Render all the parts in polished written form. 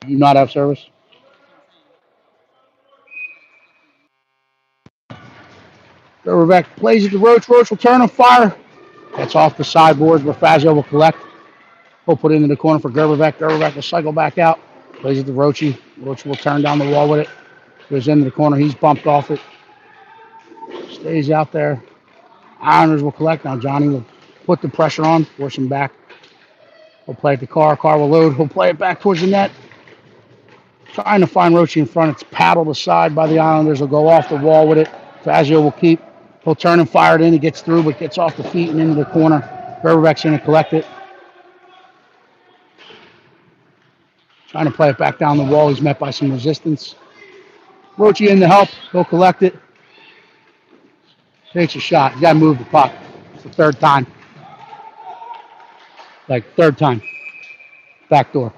You not have service? Gerberbeck plays it to Roach. Roach will turn and fire. That's off the sideboards where Fazio will collect. He'll put it into the corner for Gerberbeck. Gerberbeck will cycle back out. Plays it to Roachy. Roach will turn down the wall with it. Goes into the corner. He's bumped off it. Stays out there. Islanders will collect. Now Johnny will put the pressure on, force him back. He'll play it to Carr. Carr will load. He'll play it back towards the net. Trying to find Roachy in front. It's paddled aside by the Islanders. He'll go off the wall with it. Fazio will keep. He'll turn and fire it in. He gets through, but gets off the feet and into the corner. Gerberbeck's going to collect it. Trying to play it back down the wall. He's met by some resistance. Roachy in to help. He'll collect it. Takes a shot. You got to move the puck. It's the third time. Third time. Back door.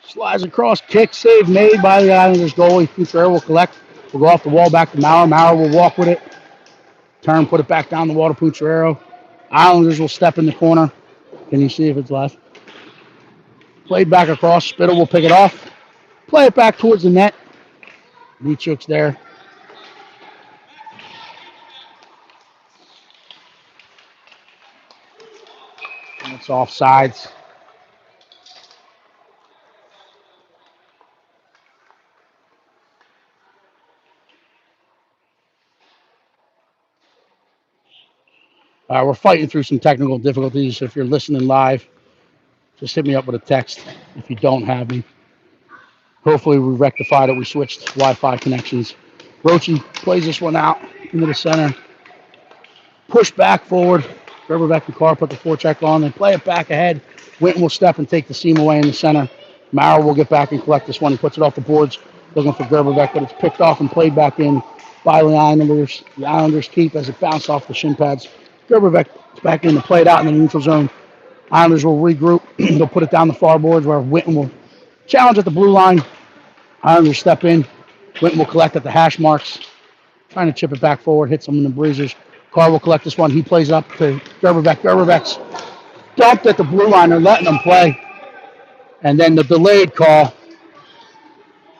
Slides across, kick, save made by the Islanders goalie. Future will collect. Will go off the wall back to Maurer. Maurer will walk with it. Turn, put it back down the wall to Pucciarero. Islanders will step in the corner. Can you see if it's left? Played back across. Spittle will pick it off. Play it back towards the net. Leachuk's there. And it's offsides. We're fighting through some technical difficulties. If you're listening live, just hit me up with a text if you don't have me. Hopefully we rectified it. We switched Wi-Fi connections. Roachy plays this one out into the center. Push back forward. Gerberbeck and Carr put the forecheck on. They play it back ahead. Winton will step and take the seam away in the center. Maurer will get back and collect this one. He puts it off the boards, looking for Gerberbeck, but it's picked off and played back in by the Islanders. The Islanders keep as it bounced off the shin pads. Gerberbeck is back in to play it out in the neutral zone. Islanders will regroup. They'll put it down the far boards where Winton will challenge at the blue line. Islanders step in. Winton will collect at the hash marks. Trying to chip it back forward, hits them in the breezers. Carr will collect this one. He plays up to Gerberbeck. Gerberbeck's dumped at the blue line. They're letting them play. And then the delayed call.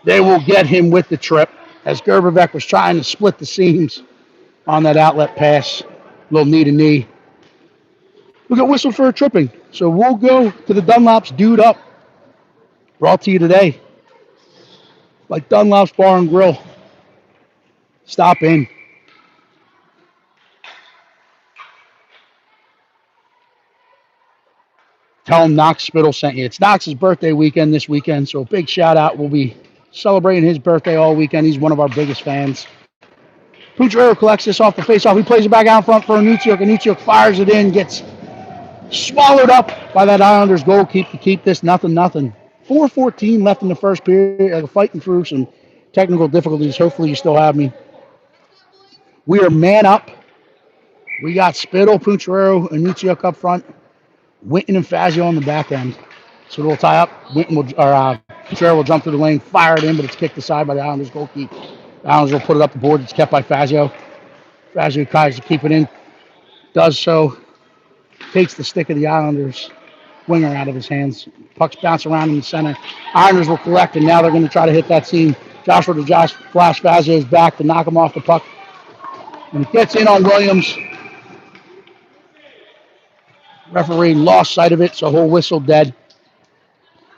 They will get him with the trip as Gerberbeck was trying to split the seams on that outlet pass. Little knee to knee. We'll get whistled for a tripping. So we'll go to the Dunlop's Dude Up. Brought to you today by Dunlop's Bar and Grill. Stop in. Tell him Knox Spittle sent you. It's Knox's birthday weekend this weekend, so a big shout out. We'll be celebrating his birthday all weekend. He's one of our biggest fans. Pucciarero collects this off the faceoff. He plays it back out front for Anichuk. Anichuk fires it in, gets swallowed up by that Islanders goal. Keep this 0-0. 4:14 left in the first period. Fighting through some technical difficulties. Hopefully you still have me. We are man up. We got Spittle, Pucciarero, Anichuk up front. Winton and Fazio on the back end. So it'll tie up. Pucciarero will jump through the lane, fire it in, but it's kicked aside by the Islanders goalkeeper. The Islanders will put it up the board. It's kept by Fazio. Fazio tries to keep it in. Does so. Takes the stick of the Islanders winger out of his hands. Pucks bounce around in the center. Islanders will collect, and now they're going to try to hit that seam. Joshua to Josh flash Fazio's back to knock him off the puck. And it gets in on Williams. Referee lost sight of it, so he'll whistle dead.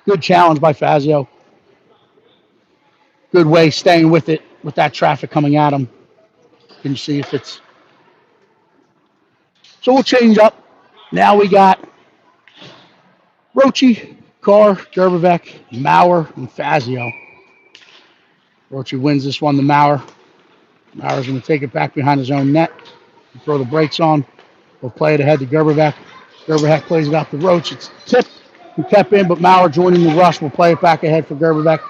Good challenge by Fazio. Good way staying with it with that traffic coming at him. Can you see if it's... So we'll change up. Now we got Roachy, Carr, Gerberbeck, Maurer, and Fazio. Roachy wins this one to Maurer. Maurer's going to take it back behind his own net. Throw the brakes on. We'll play it ahead to Gerberbeck. Gerberbeck plays it out to Roach. It's tipped and kept in, but Maurer joining the rush will play it back ahead for Gerberbeck.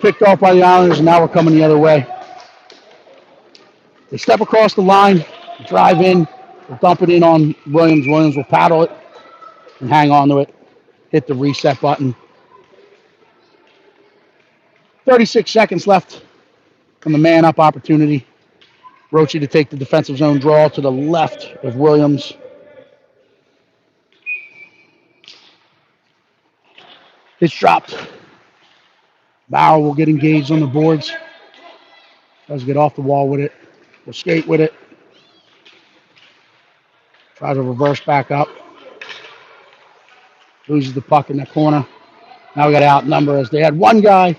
Picked off by the Islanders, and now we're coming the other way. They step across the line, drive in, we'll dump it in on Williams. Williams will paddle it and hang on to it. Hit the reset button. 36 seconds left from the man-up opportunity. Roche to take the defensive zone draw to the left of Williams. It's dropped. Bauer will get engaged on the boards. Does get off the wall with it. Will skate with it. Tries to reverse back up. Loses the puck in that corner. Now we got to outnumber as they had one guy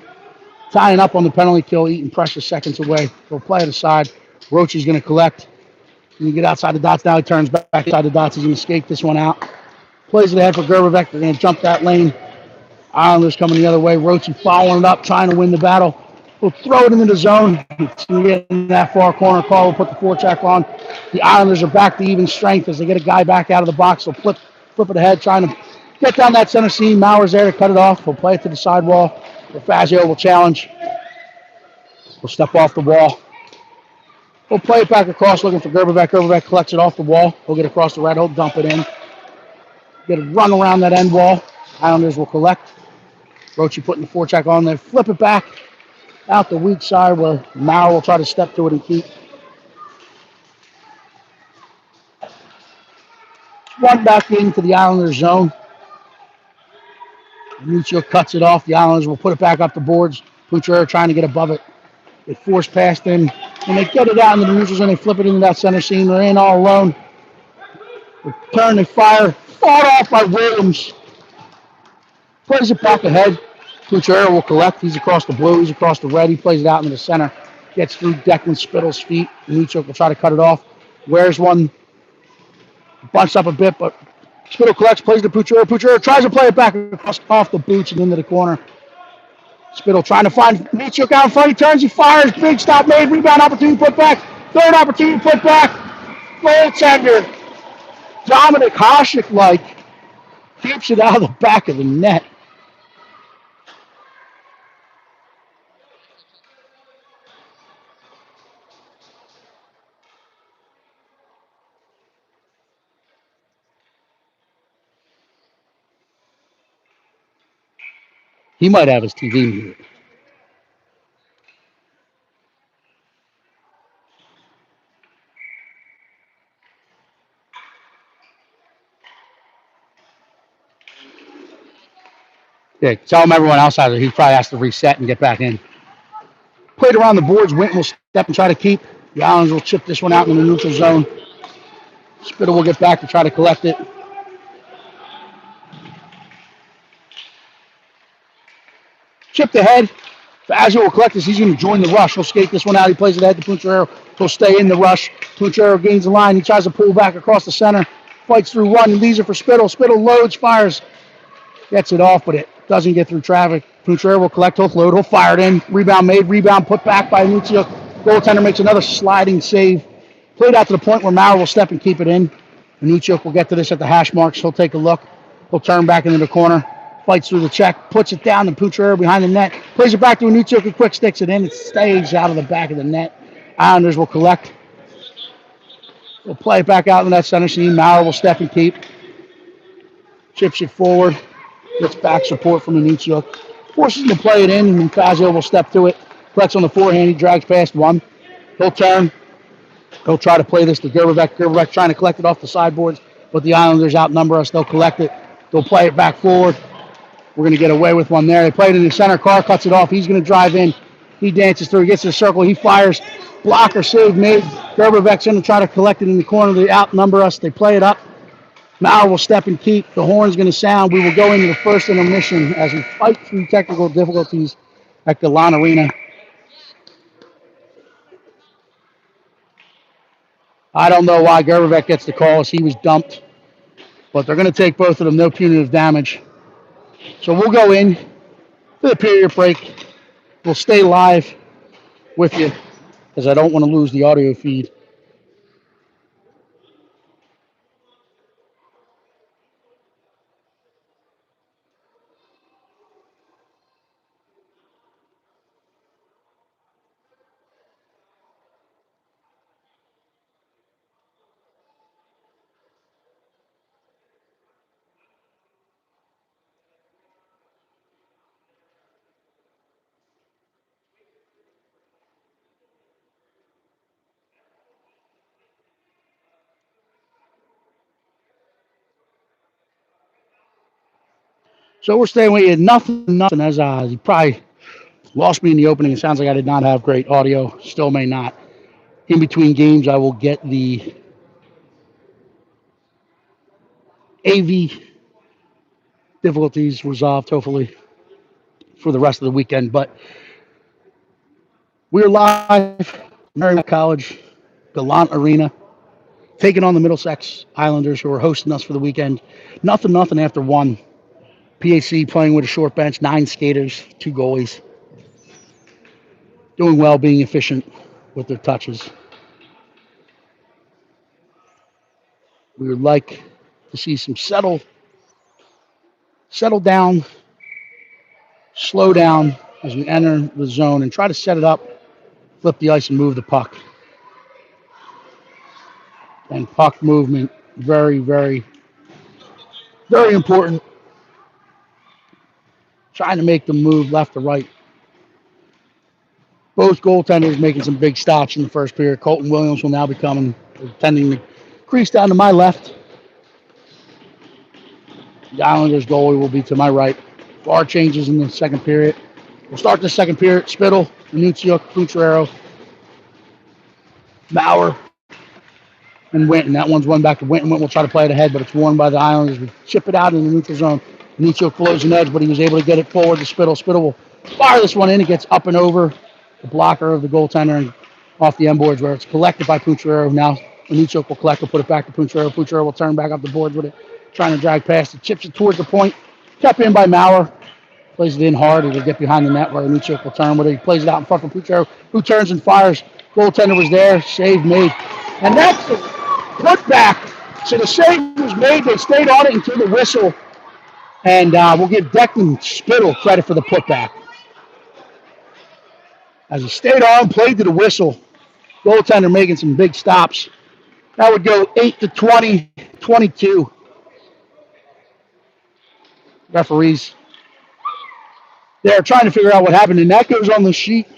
tying up on the penalty kill, eating precious seconds away. They'll play it aside. Roche is going to collect. You get outside the dots now. He turns back inside the dots. He's going to skate this one out. Plays it ahead for Gerberbeck. They're going to jump that lane. Islanders coming the other way. Roche following it up, trying to win the battle. We'll throw it into the zone. It's going to get in that far corner. Carl will put the forecheck on. The Islanders are back to even strength as they get a guy back out of the box. They'll flip it ahead, trying to get down that center seam. Mauer's there to cut it off. We'll play it to the sidewall. Fazio will challenge. We'll step off the wall. We'll play it back across looking for Gerberbeck. Gerberbeck collects it off the wall. He'll get across the red. He'll dump it in. Get a run around that end wall. Islanders will collect. Roche putting the forecheck on there. Flip it back out the weak side where Maurer will try to step to it and keep. One back into the Islanders zone. Muccio cuts it off. The Islanders will put it back up the boards. Pucciarella trying to get above it. They force past him. When they get it out into the neutral zone, they flip it into that center seam. They're in all alone. They turn, they fire. Fought off by Williams. Plays it back ahead. Pucciarella will collect. He's across the blue. He's across the red. He plays it out into the center. Gets through Declan Spittle's feet. Muccio will try to cut it off. Wears one. Bunched up a bit, but Spittle collects, plays to Pucciarella. Pucciarella tries to play it back across, off the boots and into the corner. Spittle trying to find Michuk out in front. He turns, he fires. Big stop made. Rebound opportunity put back. Third opportunity put back. Goaltender Dominic Hasek keeps it out of the back of the net. He might have his TV muted. Yeah, tell him everyone else has it. He probably has to reset and get back in. Played around the boards. Winton will step and try to keep. The Islanders will chip this one out in the neutral zone. Spittle will get back to try to collect it. Chipped ahead. Fazio will collect this. He's going to join the rush. He'll skate this one out. He plays it ahead to Pucciarella. He'll stay in the rush. Pucciarella gains the line. He tries to pull back across the center. Fights through one. He leaves it for Spittle. Spittle loads, fires. Gets it off, but it doesn't get through traffic. Pucciarella will collect. He'll load. He'll fire it in. Rebound made. Rebound put back by Muccio. Goaltender makes another sliding save. Played out to the point where Maurer will step and keep it in. Muccio will get to this at the hash marks. He'll take a look. He'll turn back into the corner. Fights through the check, puts it down to Pucciarella behind the net, plays it back to Anuchuk, and quick sticks it in. It stays out of the back of the net. Islanders will collect. We'll play it back out in that center seam. Maurer will step and keep. Chips it forward. Gets back support from Anuchuk. Forces him to play it in, and Fazio will step to it. Collects on the forehand. He drags past one. He'll turn. He'll try to play this to Gerberbeck. Gerberbeck trying to collect it off the sideboards, but the Islanders outnumber us. They'll collect it. They'll play it back forward. We're going to get away with one there. They play it in the center. Carr cuts it off. He's going to drive in. He dances through. He gets to the circle. He fires. Blocker save made. Gerberbeck's going to try to collect it in the corner. They outnumber us. They play it up. Maurer will step and keep. The horn's going to sound. We will go into the first intermission as we fight through technical difficulties at Galan Arena. I don't know why Gerberbeck gets the call as he was dumped, but they're going to take both of them. No punitive damage. So we'll go in for the period break. We'll stay live with you because I don't want to lose the audio feed. So we're staying with nothing, as you probably lost me in the opening. It sounds like I did not have great audio. Still may not. In between games, I will get the AV difficulties resolved, hopefully, for the rest of the weekend. But we're live, Marymount College, Gallant Arena, taking on the Middlesex Islanders, who are hosting us for the weekend. Nothing after one. PHC playing with a short bench, 9 skaters, 2 goalies. Doing well, being efficient with their touches. We would like to see some settle down, slow down as we enter the zone and try to set it up, flip the ice and move the puck. And puck movement, very, very, very important. Trying to make them move left to right. Both goaltenders making some big stops in the first period. Colton Williams will now be coming, tending the crease down to my left. The Islanders goalie will be to my right. Bar changes in the second period. We'll start the second period. Spittle, Minuccio, Pucciarello, Maurer, and Winton. That one's won back to Winton. Winton will try to play it ahead, but it's won by the Islanders. We chip it out in the neutral zone. Minuccio closed an edge, but he was able to get it forward to Spittle. Spittle will fire this one in. It gets up and over the blocker of the goaltender and off the end boards, where it's collected by Pucciarello. Now Minuccio will collect and put it back to Pucciarello. Pucciarello will turn back up the boards with it, trying to drag past it. Chips it towards the point. Kept in by Maurer. Plays it in hard. It'll get behind the net where Minuccio will turn with it. He plays it out in front of Pucciarello, who turns and fires. Goaltender was there. Save made. And that's the putback. So the save was made. They stayed on it until the whistle. And we'll give Declan Spittle credit for the putback. As he stayed on, played to the whistle. Goaltender making some big stops. That would go 8-20, 22. Referees, they're trying to figure out what happened, and that goes on the sheet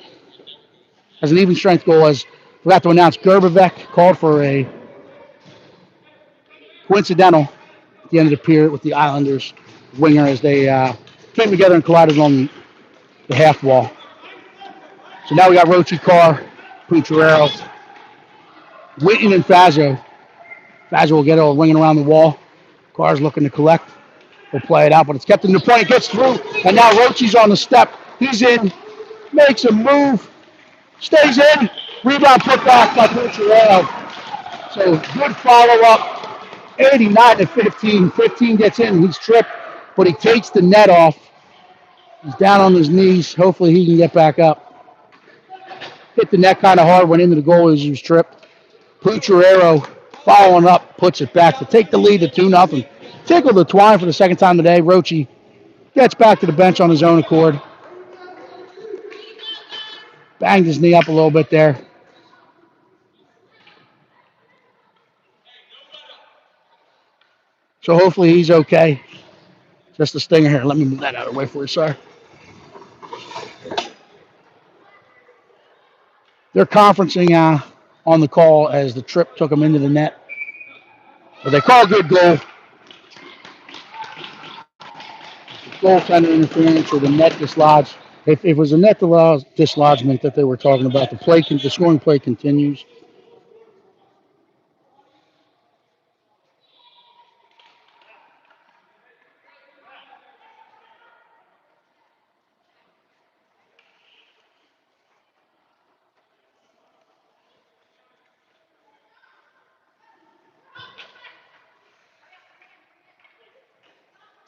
as an even strength goal. As forgot to announce, Gerbevec called for a coincidental at the end of the period with the Islanders winger as they came together and collided on the half wall. So now we got Rochi, Carr, Pucciarello, Whitten, and Fazio. Fazio will get it all ringing around the wall. Carr's looking to collect. He'll play it out, but it's kept in the point. It gets through, and now Rochi's on the step. He's in, makes a move, stays in, rebound put back by Pucciarello. So good follow-up, 89-15. 15 gets in, he's tripped, but he takes the net off. He's down on his knees. Hopefully he can get back up. Hit the net kind of hard, went into the goal as he was tripped. Pucciarello following up, puts it back to take the lead to 2-0. Tickled the twine for the second time today. Rochi gets back to the bench on his own accord. Banged his knee up a little bit there. So hopefully he's okay. Just a stinger here. Let me move that out of the way for you, sir. They're conferencing on the call as the trip took him into the net. But they call a good goal. Goaltender interference or the net dislodge. If it was a net dislodgement that they were talking about, the scoring play continues.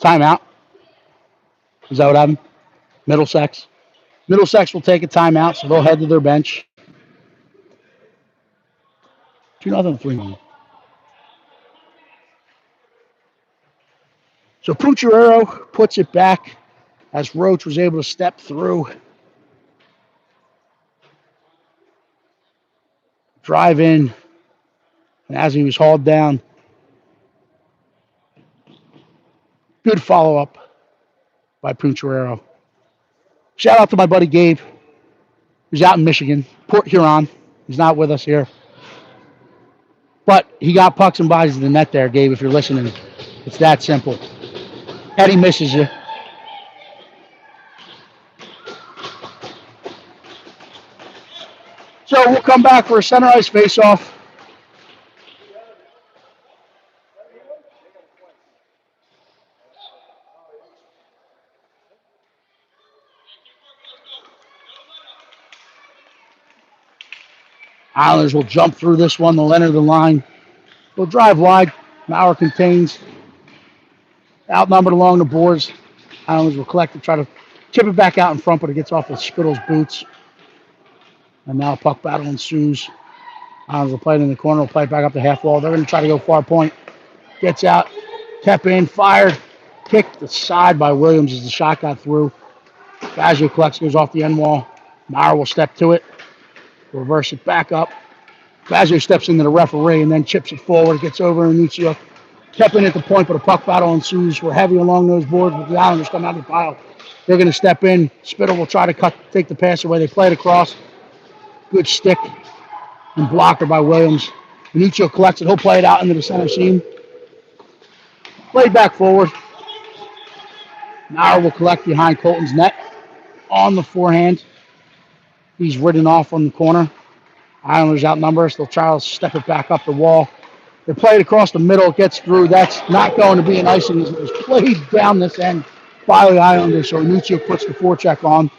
Timeout. Is that what happened? Middlesex. Middlesex will take a timeout, so they'll head to their bench. 2-0, 3-0. So Pucciarello puts it back as Roach was able to step through. Drive in. And as he was hauled down, good follow-up by Pucciarello. Shout out to my buddy Gabe, who's out in Michigan, Port Huron. He's not with us here. But he got pucks and bodies in the net there, Gabe, if you're listening. It's that simple. Eddie misses you. So we'll come back for a center ice face-off. Islanders will jump through this one. They'll enter the line. They'll drive wide. Maurer contains. Outnumbered along the boards. Islanders will collect it, try to chip it back out in front, but it gets off with Spittle's boots. And now a puck battle ensues. Islanders will play it in the corner. Will play it back up the half wall. They're going to try to go far point. Gets out. Kept in. Fired. Kicked aside by Williams as the shot got through. Fazio collects, goes off the end wall. Maurer will step to it. Reverse it back up. Fazio steps into the referee and then chips it forward. Gets over and Nuccio. Kept in at the point, but a puck battle ensues. We're heavy along those boards, but the Islanders come out of the pile. They're going to step in. Spittle will try to take the pass away. They play it across. Good stick and blocker by Williams. Nuccio collects it. He'll play it out into the center seam. Played back forward. Maurer will collect behind Colton's net on the forehand. He's ridden off on the corner. Islanders outnumber us. They'll try to step it back up the wall. They play it across the middle. It gets through. That's not going to be an icing. It was played down this end by the Islanders. So Nuccio puts the forecheck on.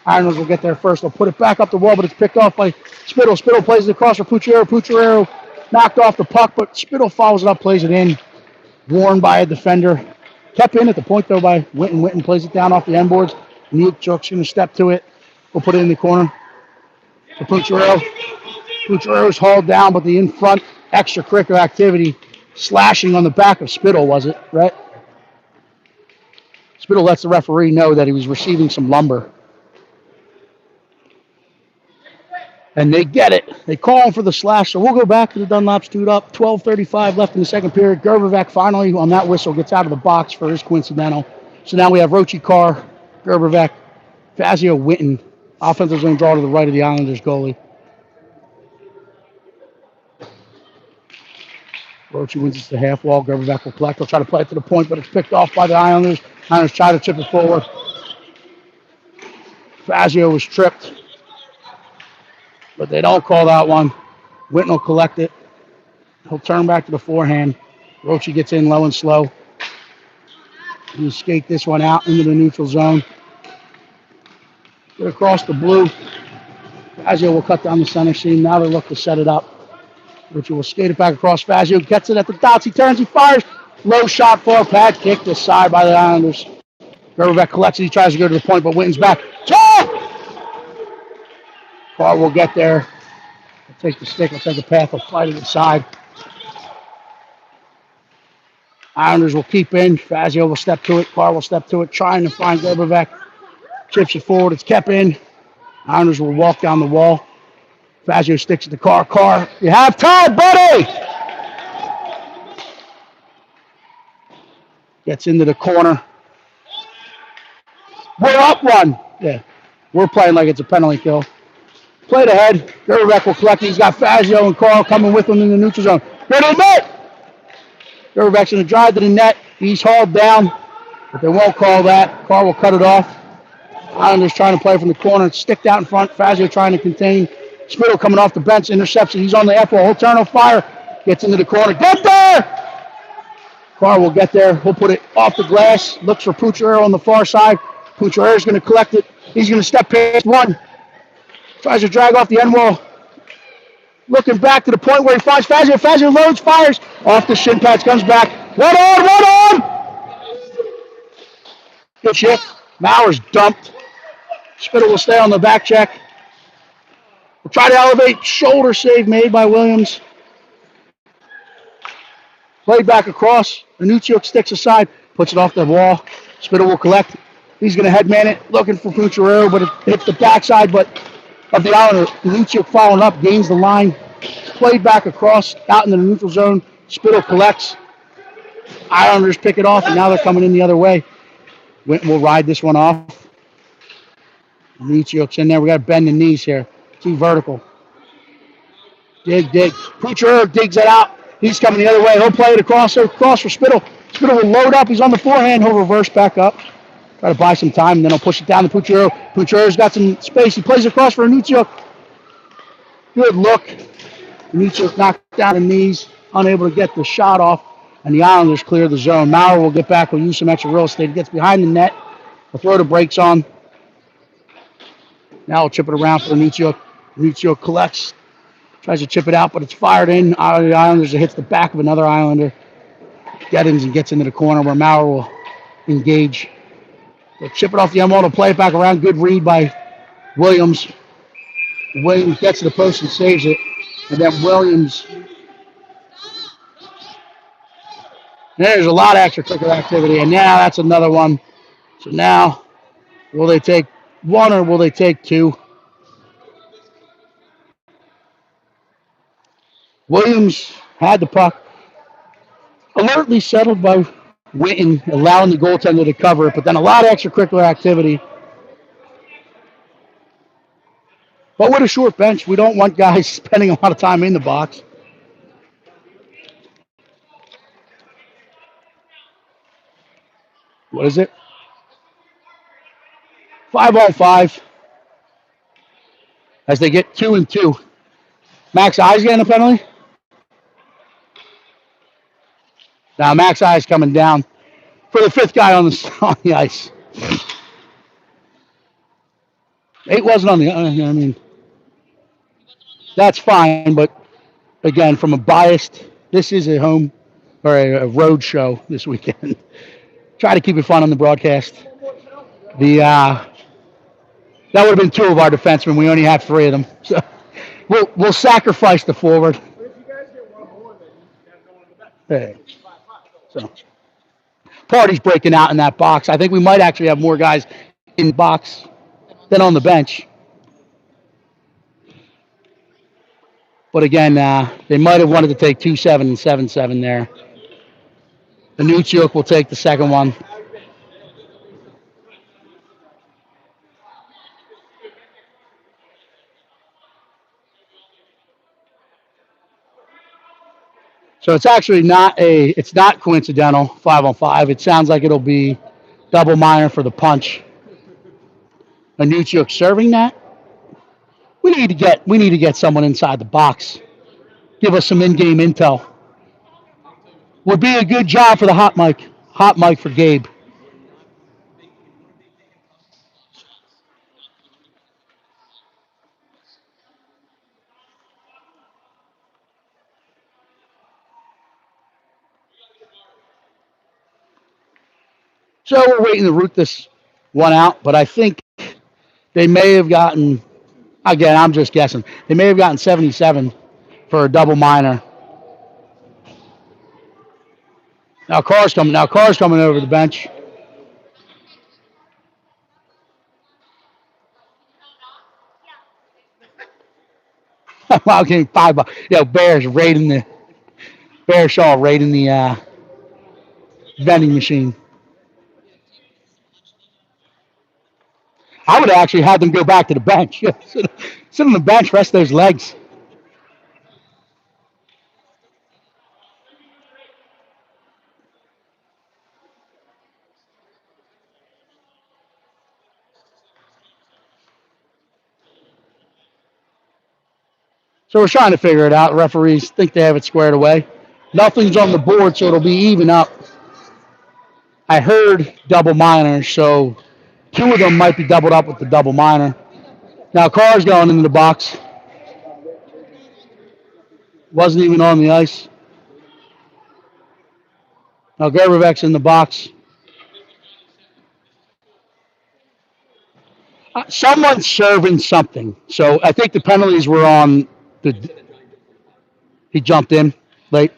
Islanders will get there first. They'll put it back up the wall, but it's picked off by Spittle. Spittle plays it across for Pucciarello. Pucciarello knocked off the puck, but Spittle follows it up, plays it in. Warned by a defender. Kept in at the point, though, by Winton. Winton plays it down off the end boards. Nuccioc's going to step to it. We'll put it in the corner to Pucciarello. Pucciarello's hauled down, but the in-front extracurricular activity, slashing on the back of Spittle, was it, right? Spittle lets the referee know that he was receiving some lumber. And they get it. They call him for the slash, so we'll go back to the Dunlops 2-up. 12:35 left in the second period. Gerbervac finally, on that whistle, gets out of the box for his coincidental. So now we have Rochi Carr, Gerbervac, Fazio, Winton. Offensive zone draw to the right of the Islanders goalie. Rochi wins it to the half wall. Gerbervac will collect. He'll try to play it to the point, but it's picked off by the Islanders. Islanders try to chip it forward. Fazio was tripped, but they don't call that one. Winton will collect it. He'll turn back to the forehand. Rochi gets in low and slow. He'll skate this one out into the neutral zone. Get across the blue. Fazio will cut down the center seam. Now they look to set it up. Rochi will skate it back across. Fazio gets it at the dots. He turns, he fires. Low shot for a pad. Kicked aside by the Islanders. Gerbervac collects it. He tries to go to the point, but Winton's back. Carr will get there. He'll take the stick. He'll take the path. He'll fly to the side. Islanders will keep in. Fazio will step to it. Carr will step to it, trying to find Gerbervac. Chips it forward. It's kept in. Islanders will walk down the wall. Fazio sticks it to Carr. Carr, you have time, buddy! Gets into the corner. We're up one. Yeah, we're playing like it's a penalty kill. Played ahead. Gerbervac will collect. He's got Fazio and Carl coming with him in the neutral zone. Go to the net! Gerbervac's going to drive to the net. He's hauled down, but they won't call that. Carl will cut it off. Islanders trying to play from the corner. It's sticked out in front. Fazio trying to contain. Spittle coming off the bench. Intercepts it. He's on the F-wall. He'll turn on fire. Gets into the corner. Get there! Carr will get there. He'll put it off the glass. Looks for Pucciarello on the far side. Pucciarello's going to collect it. He's going to step past one. Tries to drag off the end wall. Looking back to the point where he finds Fazio. Fazio loads, fires. Off the shin pads, comes back. One on! Good shift. Maurer's dumped. Spittle will stay on the back check. We'll try to elevate. Shoulder save made by Williams. Played back across. Nuccio sticks aside. Puts it off the wall. Spittle will collect. He's going to headman it. Looking for Pucciarello, but it hits the backside. But of the Islanders, Nuccio following up. Gains the line. Played back across. Out into the neutral zone. Spittle collects. Islanders pick it off, and now they're coming in the other way. Winton will ride this one off. Nuccio's in there. We got to bend the knees here. Too vertical. Dig. Pucciarello digs it out. He's coming the other way. He'll play it across for Spittle. Spittle will load up. He's on the forehand. He'll reverse back up. Try to buy some time, and then he'll push it down to Pucciarello. Pucciarello's got some space. He plays across for Nuccio. Good look. Nietzsche knocked down the knees, unable to get the shot off, and the Islanders clear the zone. Maurer will get back. We'll use some extra real estate. He gets behind the net. The throw the brakes on. Now we'll chip it around for Nietzsche. Nietzsche collects, tries to chip it out, but it's fired in. The Islanders, it hits the back of another Islander. Gettins and gets into the corner where Maurer will engage. They'll chip it off the M1, will play it back around. Good read by Williams. Williams gets to the post and saves it. And then Williams. There's a lot of extracurricular activity. And now that's another one. So now, will they take one or will they take two? Williams had the puck. Alertly settled by Witten, allowing the goaltender to cover it. But then a lot of extracurricular activity. But with a short bench, we don't want guys spending a lot of time in the box. What is it? 5-on-5 as they get 2 and 2. Max Eyes getting a penalty? Now Max Eyes coming down for the fifth guy on the ice. 8 wasn't on the. I mean, that's fine, but again, from a biased, this is a home or a road show this weekend. Try to keep it fun on the broadcast. That would have been 2 of our defensemen. We only have 3 of them, so we'll sacrifice the forward. Hey. So party's breaking out in that box. I think we might actually have more guys in the box than on the bench. But again, they might have wanted to take 2-7 and 7-7 there. The Nuchuk will take the second one. So it's actually it's not coincidental 5-on-5. It sounds like it'll be double minor for the punch. Nuchuk serving that. We need to get someone inside the box. Give us some in-game intel. Would be a good job for the hot mic. Hot mic for Gabe. So we're waiting to root this one out, but I think they may have gotten, again, I'm just guessing, they may have gotten 77 for a double minor. Now Carr's coming over the bench. Wow, getting $5. Bears raiding the Bear Shaw raiding the vending machine. I would have actually had them go back to the bench. Sit on the bench, rest those legs. So we're trying to figure it out. Referees think they have it squared away. Nothing's on the board, so it'll be even up. I heard double minor, so 2 of them might be doubled up with the double minor. Now Carr's going into the box. Wasn't even on the ice. Now Gerbevek's in the box. Someone's serving something. So I think the penalties were on he jumped in late.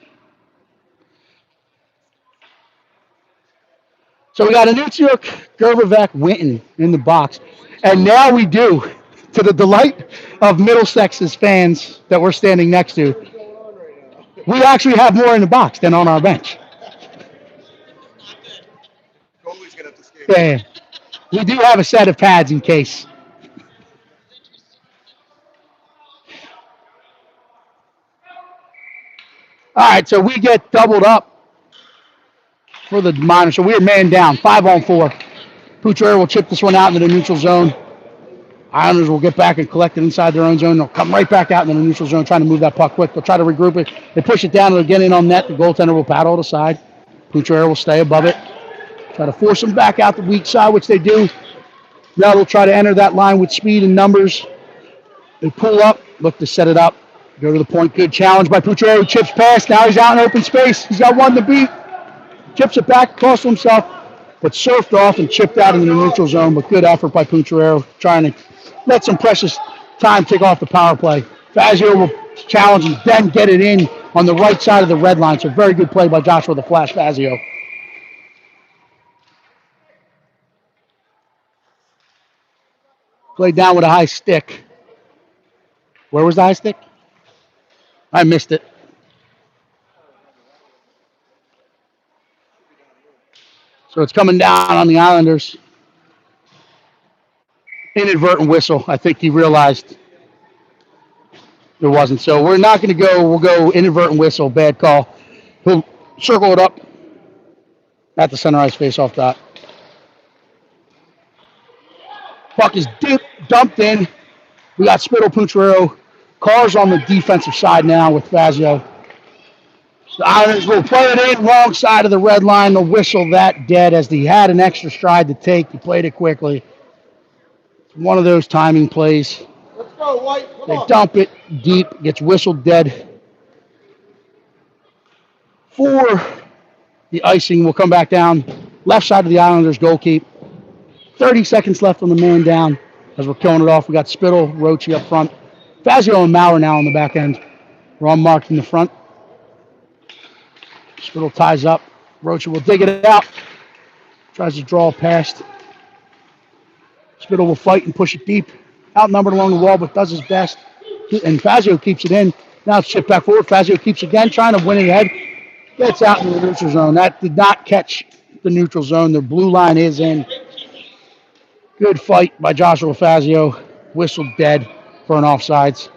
So we got Anutyuk, Gerbevek, Winton in the box. And now we do, to the delight of Middlesex's fans that we're standing next to, we actually have more in the box than on our bench. Yeah. We do have a set of pads in case. All right, so we get doubled up for the minor. So we are man down, 5-on-4. Poutrier will chip this one out into the neutral zone. Islanders will get back and collect it inside their own zone. They'll come right back out in the neutral zone, trying to move that puck quick. They'll try to regroup it. They push it down. They'll get in on net. The goaltender will paddle to the side. Pouchero will stay above it. Try to force them back out the weak side, which they do. Now they'll try to enter that line with speed and numbers. They pull up, look to set it up, go to the point. Good challenge by Pouchero. Chips past. Now he's out in open space. He's got one to beat. Chips it back, across to himself, but surfed off and chipped out into the neutral zone. But good effort by Pouchero, trying to let some precious time tick off the power play. Fazio will challenge and then get it in on the right side of the red line. So very good play by Joshua the Flash Fazio. Played down with a high stick. Where was the high stick? I missed it. So it's coming down on the Islanders. Inadvertent whistle. I think he realized there wasn't. So we're not going to go. We'll go inadvertent whistle. Bad call. He'll circle it up at the center ice face-off dot. Puck is dumped in. We got Spittle, Pouchero. Cars on the defensive side now with Fazio. The Islanders will play it in wrong side of the red line. They'll whistle that dead as he had an extra stride to take. He played it quickly. It's one of those timing plays. Let's go, White. They dump it deep, gets whistled dead. For the icing, will come back down. Left side of the Islanders goal keep. 30 seconds left on the man down as we're killing it off. We got Spittle, Roche up front. Fazio and Maurer now on the back end. We're all marked in the front. Spittle ties up. Roche will dig it out. Tries to draw past. Spittle will fight and push it deep. Outnumbered along the wall, but does his best. And Fazio keeps it in. Now it's chipped back forward. Fazio keeps again, trying to win it ahead. Gets out into the neutral zone. That did not catch the neutral zone. The blue line is in. Good fight by Joshua Fazio. Whistled dead for an offsides.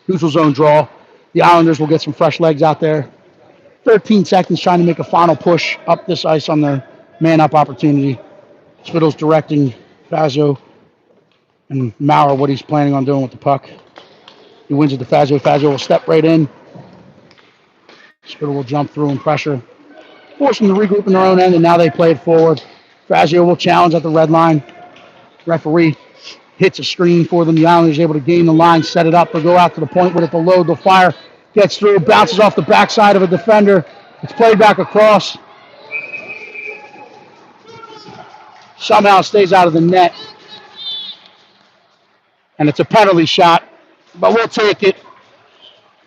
Neutral zone draw. The Islanders will get some fresh legs out there. 13 seconds trying to make a final push up this ice on their man-up opportunity. Spittle's directing Fazio and Maurer what he's planning on doing with the puck. He wins it to Fazio. Fazio will step right in. Spittle will jump through and pressure. Force them to regroup in their own end, and now they play it forward. Fazio will challenge at the red line. Referee hits a screen for them. The Islanders able to gain the line, set it up. They'll go out to the point with it. They'll load. They'll fire. Gets through. Bounces off the backside of a defender. It's played back across. Somehow stays out of the net. And it's a penalty shot, but we'll take it.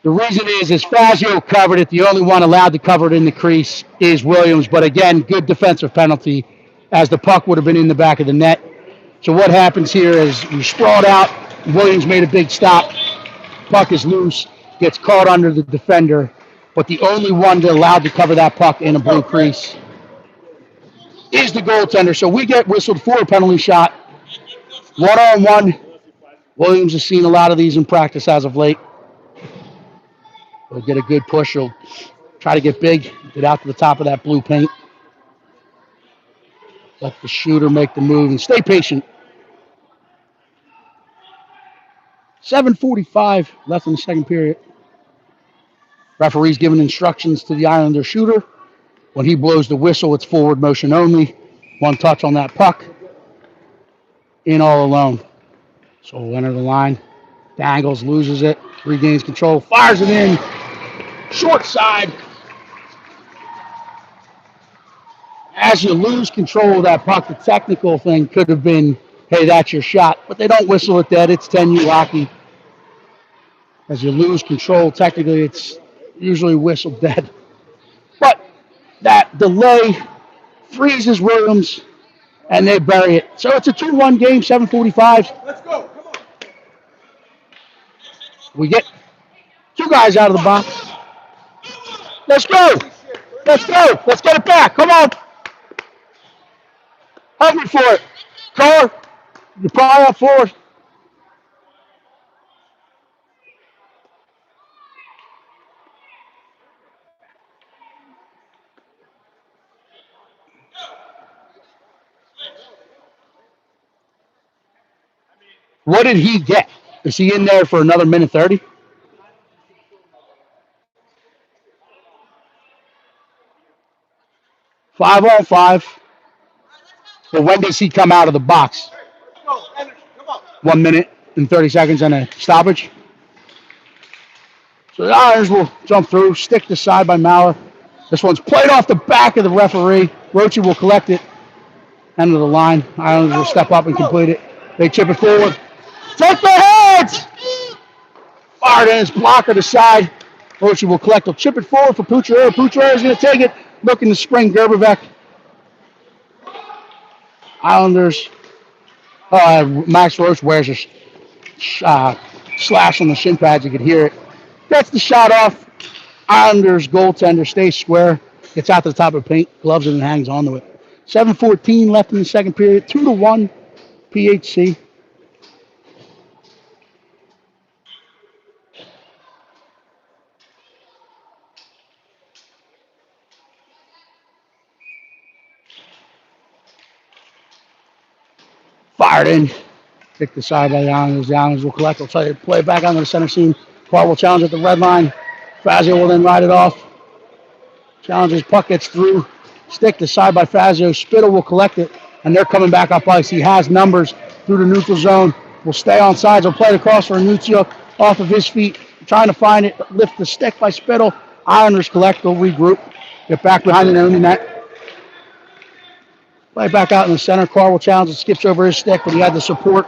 The reason is Fazio covered it. The only one allowed to cover it in the crease is Williams. But again, good defensive penalty as the puck would have been in the back of the net. So what happens here is we sprawled out. Williams made a big stop. Puck is loose, gets caught under the defender. But the only one that allowed to cover that puck in a blue crease is the goaltender. So we get whistled for a penalty shot. 1-on-1. Williams has seen a lot of these in practice as of late. He'll get a good push. He'll try to get big, get out to the top of that blue paint. Let the shooter make the move and stay patient. 7:45 left in the second period. Referee's giving instructions to the Islander shooter. When he blows the whistle, it's forward motion only. One touch on that puck. In all alone. So we'll enter the line. Dangles, loses it, regains control, fires it in. Short side. As you lose control of that puck, the technical thing could have been, hey, that's your shot. But they don't whistle it dead. It's 10U hockey. As you lose control, technically, it's usually whistled dead. But that delay freezes Williams, and they bury it. So it's a 2-1 game, 7:45. Let's go. Come on. We get two guys out of the box. Let's go. Let's go. Let's get it back. Come on. Hungry for it. Car, you're probably up for it. What did he get? Is he in there for another minute 30? Five on five. But when does he come out of the box? 1 minute and 30 seconds and a stoppage. So the Islanders will jump through, stick to side by Mauer. This one's played off the back of the referee. Roche will collect it. End of the line. Islanders will step up and complete it. They chip it forward. Take the heads! Fired in his blocker to side. Roche will collect. He'll chip it forward for Poucheret. Poucheret is going to take it. Looking to spring Gerberbeck. Islanders. Max Roche wears a slash on the shin pads. You could hear it. Gets the shot off. Islanders goaltender stays square. Gets out to the top of the paint. Gloves it and hangs onto it. 7:14 left in the second period. 2-1 PHC. Fired in. Kicked aside by the Islanders. The Islanders will collect. They'll try to play it back onto the center seam. Carr will challenge at the red line. Fazio will then ride it off. Challenges, puck gets through. Stick to side by Fazio. Spittle will collect it. And they're coming back up ice. He has numbers through the neutral zone. Will stay on sides. Will play it across for Anuccio off of his feet. Trying to find it. Lift the stick by Spittle. Islanders collect. They'll regroup. Get back behind the own net. Play back out in the center. Carr will challenge. It skips over his stick, but he had the support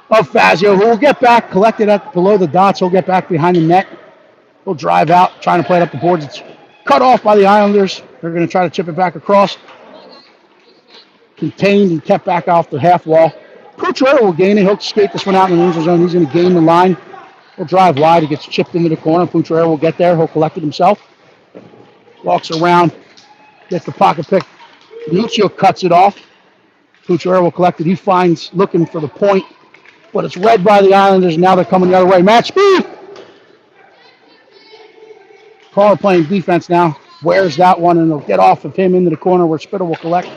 of Fazio, who will get back, collect it up below the dots. He'll get back behind the net. He'll drive out, trying to play it up the boards. It's cut off by the Islanders. They're going to try to chip it back across. Contained and kept back off the half wall. Poucheret will gain it. He'll skate this one out in the neutral zone. He's going to gain the line. He'll drive wide. He gets chipped into the corner. Poucheret will get there. He'll collect it himself. Walks around. Gets the pocket pick. Nuccio cuts it off. Poucheret will collect it. He finds, looking for the point, but it's read by the Islanders. Now they're coming the other way. Match speed. Carr playing defense now. Wears that one, and they'll get off of him into the corner where Spittle will collect.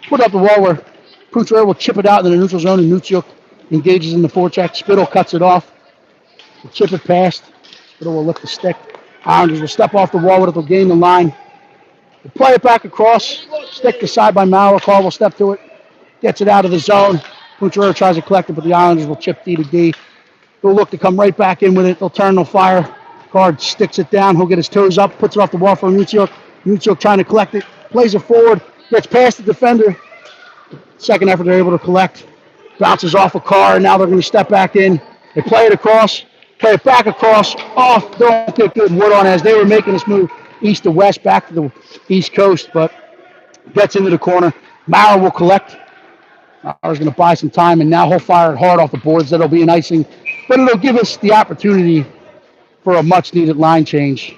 Put up the wall where Poucheret will chip it out in the neutral zone, and Nuccio engages in the forecheck. Spittle cuts it off. Will chip it past. Spittle will lift the stick. Islanders will step off the wall with it. They'll gain the line. They'll play it back across. Stick to side by Mauer. Carr will step to it. Gets it out of the zone. Poucheret tries to collect it, but the Islanders will chip D to D. They'll look to come right back in with it. They'll turn, they'll fire. Carr sticks it down. He'll get his toes up, puts it off the wall for Anuccio. Anuccio trying to collect it. Plays it forward. Gets past the defender. Second effort, they're able to collect. Bounces off a Carr, and now they're going to step back in. They play it across. Play it back across. Off. Don't get good wood on as they were making this move east to west, back to the east coast, but gets into the corner. Mauer will collect. Mauer's going to buy some time, and now he'll fire it hard off the boards. That'll be an icing, but it'll give us the opportunity for a much-needed line change.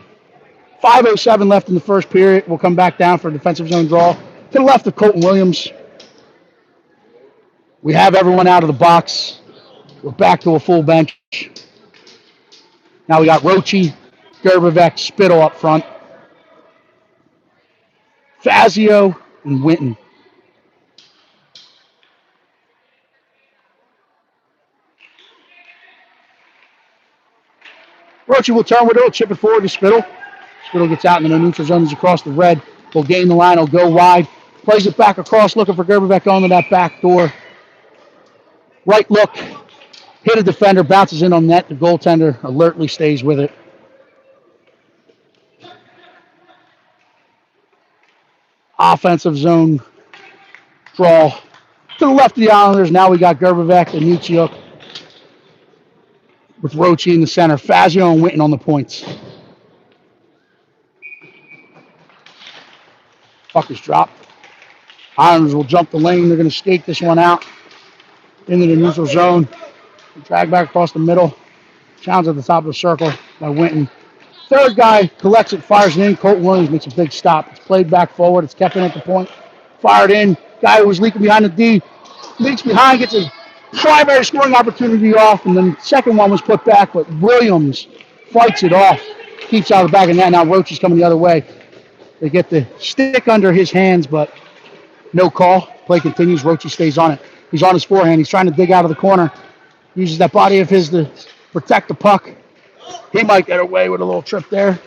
5:07 left in the first period. We'll come back down for a defensive zone draw. To the left of Colton Williams. We have everyone out of the box. We're back to a full bench. Now we got Roche, Gerberbeck, Spittle up front. Fazio and Winton. Roche will turn with it, chip it forward to Spittle. Spittle gets out in the neutral zone. He's across the red. Will gain the line. He'll go wide. Plays it back across, looking for Gerberbeck onto that back door. Right look. Hit a defender, bounces in on net. The goaltender alertly stays with it. Offensive zone draw to the left of the Islanders. Now we got Gerberbeck and Nuccio with Roche in the center. Fazio and Winton on the points. Puck is dropped. Islanders will jump the lane. They're going to skate this one out into the neutral zone. Drag back across the middle. Challenge at the top of the circle by Winton. Third guy collects it, fires it in. Colton Williams makes a big stop. It's played back forward. It's kept in at the point. Fired in. Guy who was leaking behind the D. Leaks behind, gets his primary scoring opportunity off, and then the second one was put back, but Williams fights it off. Keeps out of the back of the net. Now Roche is coming the other way. They get the stick under his hands, but no call. Play continues. Roche stays on it. He's on his forehand. He's trying to dig out of the corner. Uses that body of his to protect the puck. He might get away with a little trip there.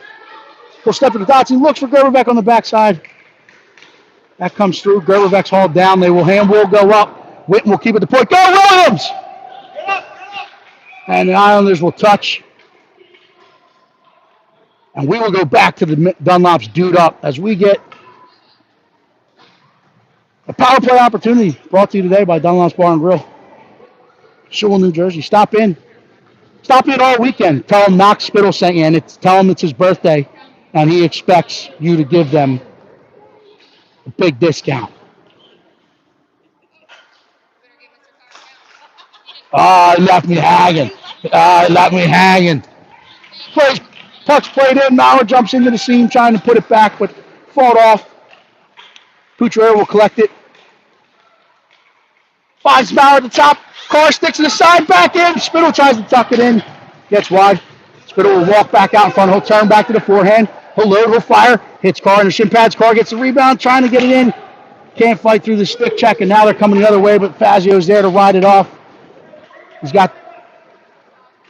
He'll step to the dots. He looks for Gerberbeck on the backside. That comes through. Gerberbeck's hauled down. They will handball go up. Witten will keep it the point. Go Williams! And the Islanders will touch. And we will go back to the Dunlop's dude up as we get a power play opportunity brought to you today by Dunlop's Bar and Grill. Sewell, New Jersey. Stop in. Stop in all weekend. Tell him Knox Spittle sent you, and tell him it's his birthday, and he expects you to give them a big discount. Oh, he left me hanging. Puck's played in. Mauer jumps into the seam, trying to put it back, but fought off. Poutrier will collect it. Finds Mauer at the top. Carr sticks to the side, back in. Spittle tries to tuck it in. Gets wide. Spittle will walk back out in front. He'll turn back to the forehand. He'll load. He'll fire. Hits Carr in the shin pads. Carr gets the rebound, trying to get it in. Can't fight through the stick check, and now they're coming the other way, but Fazio's there to ride it off. He's got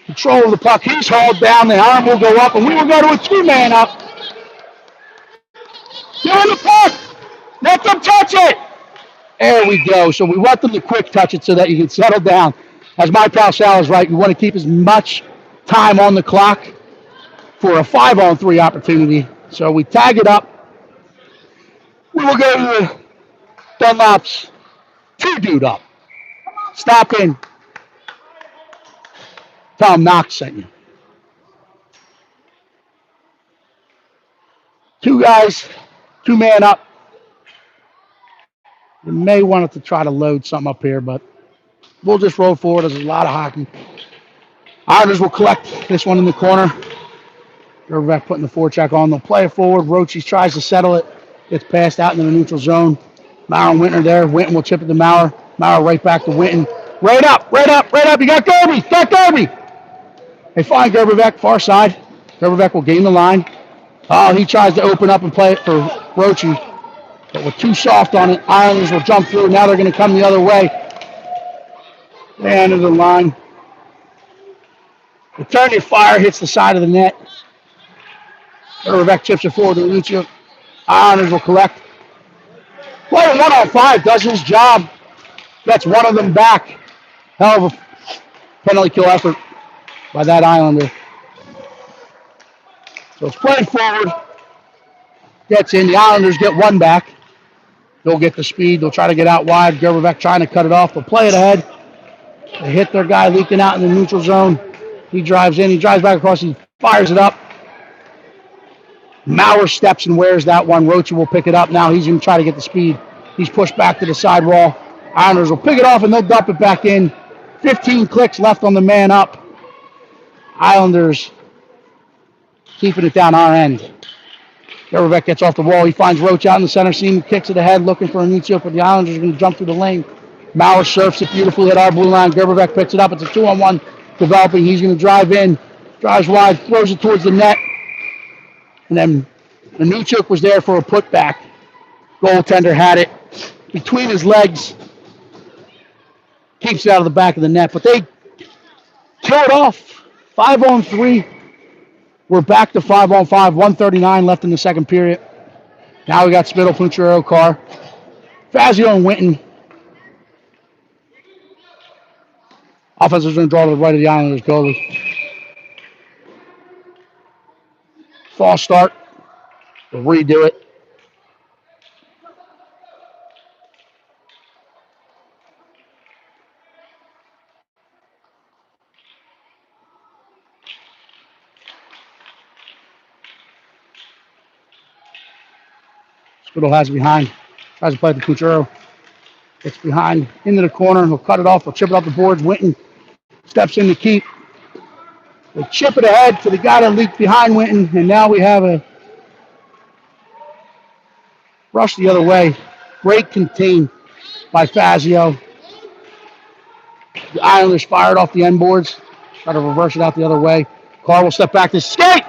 control of the puck. He's hauled down. The arm will go up, and we will go to a two-man up. Doing the puck. Let them touch it. There we go. So we want them to quick touch it so that you can settle down. As my pal Sal is right, you want to keep as much time on the clock for a 5-on-3 opportunity. So we tag it up. We will go to the Dunlop's two-dude up. Stop in. Tom Knox sent you. Two guys, two-man up. You may want to try to load something up here, but we'll just roll forward. There's a lot of hockey. Islanders will collect this one in the corner. Gerberbeck putting the forecheck on. They'll play it forward. Roche tries to settle it. Gets passed out into the neutral zone. Mauer and Wintner there. Winton will chip it to Mauer. Mauer right back to Winton. Right up. You got Gerby. They find Gerberbeck, far side. Gerberbeck will gain the line. Oh, he tries to open up and play it for Roche. But we're too soft on it. Islanders will jump through. Now they're going to come the other way. And into the line. Returning fire hits the side of the net. Gerberbeck chips it forward to Lucio. Islanders will collect. Player 1-on-5 does his job. Gets one of them back. Hell of a penalty kill effort by that Islander. So it's played forward. Gets in. The Islanders get one back. They'll get the speed. They'll try to get out wide. Gerberbeck trying to cut it off. They'll play it ahead. They hit their guy leaking out in the neutral zone. He drives in. He drives back across. He fires it up. Mauer steps and wears that one. Roche will pick it up. Now he's going to try to get the speed. He's pushed back to the side wall. Islanders will pick it off and they'll dump it back in. 15 clicks left on the man up. Islanders keeping it down our end. Gerberbeck gets off the wall. He finds Roche out in the center seam, kicks it ahead, looking for Anicio, but the Islanders are going to jump through the lane. Mauer surfs it beautifully at our blue line. Gerberbeck picks it up. It's a 2-on-1 developing. He's going to drive in, drives wide, throws it towards the net. And then Anicio was there for a putback. Goaltender had it between his legs. Keeps it out of the back of the net, but they kill it off. 5-on-3. We're back to 5-on-5. 1:39 left in the second period. Now we got Spittle, Poutrier, Carr, Fazio, and Winton. Offense is going to draw to the right of the Islanders goalie. False start. We'll redo it. Spittle has it behind. Tries to play it to Poutrier. It's behind into the corner. He'll cut it off. He'll chip it up the boards. Winton steps in to keep. They chip it ahead to the guy that leaked behind Winton. And now we have a rush the other way. Break contained by Fazio. The Islanders fired off the end boards. Try to reverse it out the other way. Carr will step back to skate.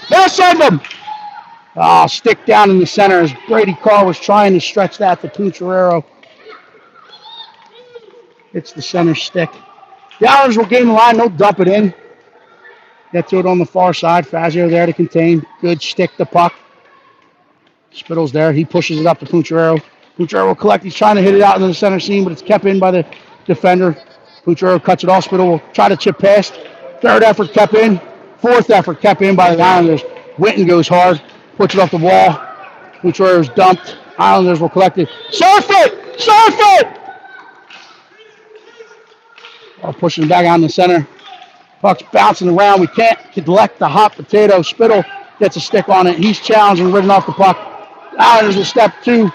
They'll send him. Oh, stick down in the center as Brady Carr was trying to stretch that to Poutrier. It's the center stick. The Islanders will gain the line. They'll dump it in. Get to it on the far side. Fazio there to contain. Good stick the puck. Spittle's there. He pushes it up to Pucciarello. Pucciarello will collect. He's trying to hit it out into the center seam, but it's kept in by the defender. Pucciarello cuts it off. Spittle will try to chip past. Third effort kept in. Fourth effort kept in by the Islanders. Witten goes hard. Puts it off the wall. Pucciarello's dumped. Islanders will collect it. Surf it! Surf it! Pushing it back out in the center. Puck's bouncing around. We can't collect the hot potato. Spittle gets a stick on it. He's challenged and ridden off the puck. Islanders will step two.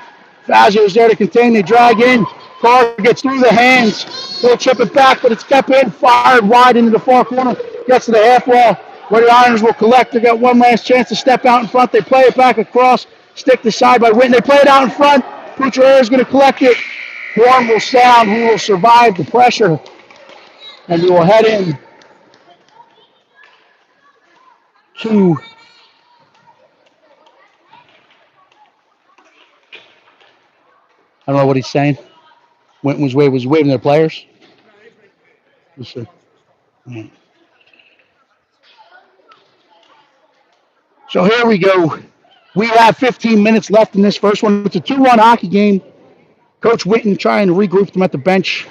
Fazio's there to contain. They drag in. Carr gets through the hands. They'll chip it back, but it's kept in. Fired wide into the far corner. Gets to the half wall where the Islanders will collect. They got one last chance to step out in front. They play it back across. Stick to side by Witten. They play it out in front. Pucciarello is going to collect it. Horn will sound. We will survive the pressure. And we will head in to I don't know what he's saying. Witten was waving their players. Let's see. Right. So here we go. We have 15 minutes left in this first one. It's a 2-1 hockey game. Coach Witten trying to regroup them at the bench.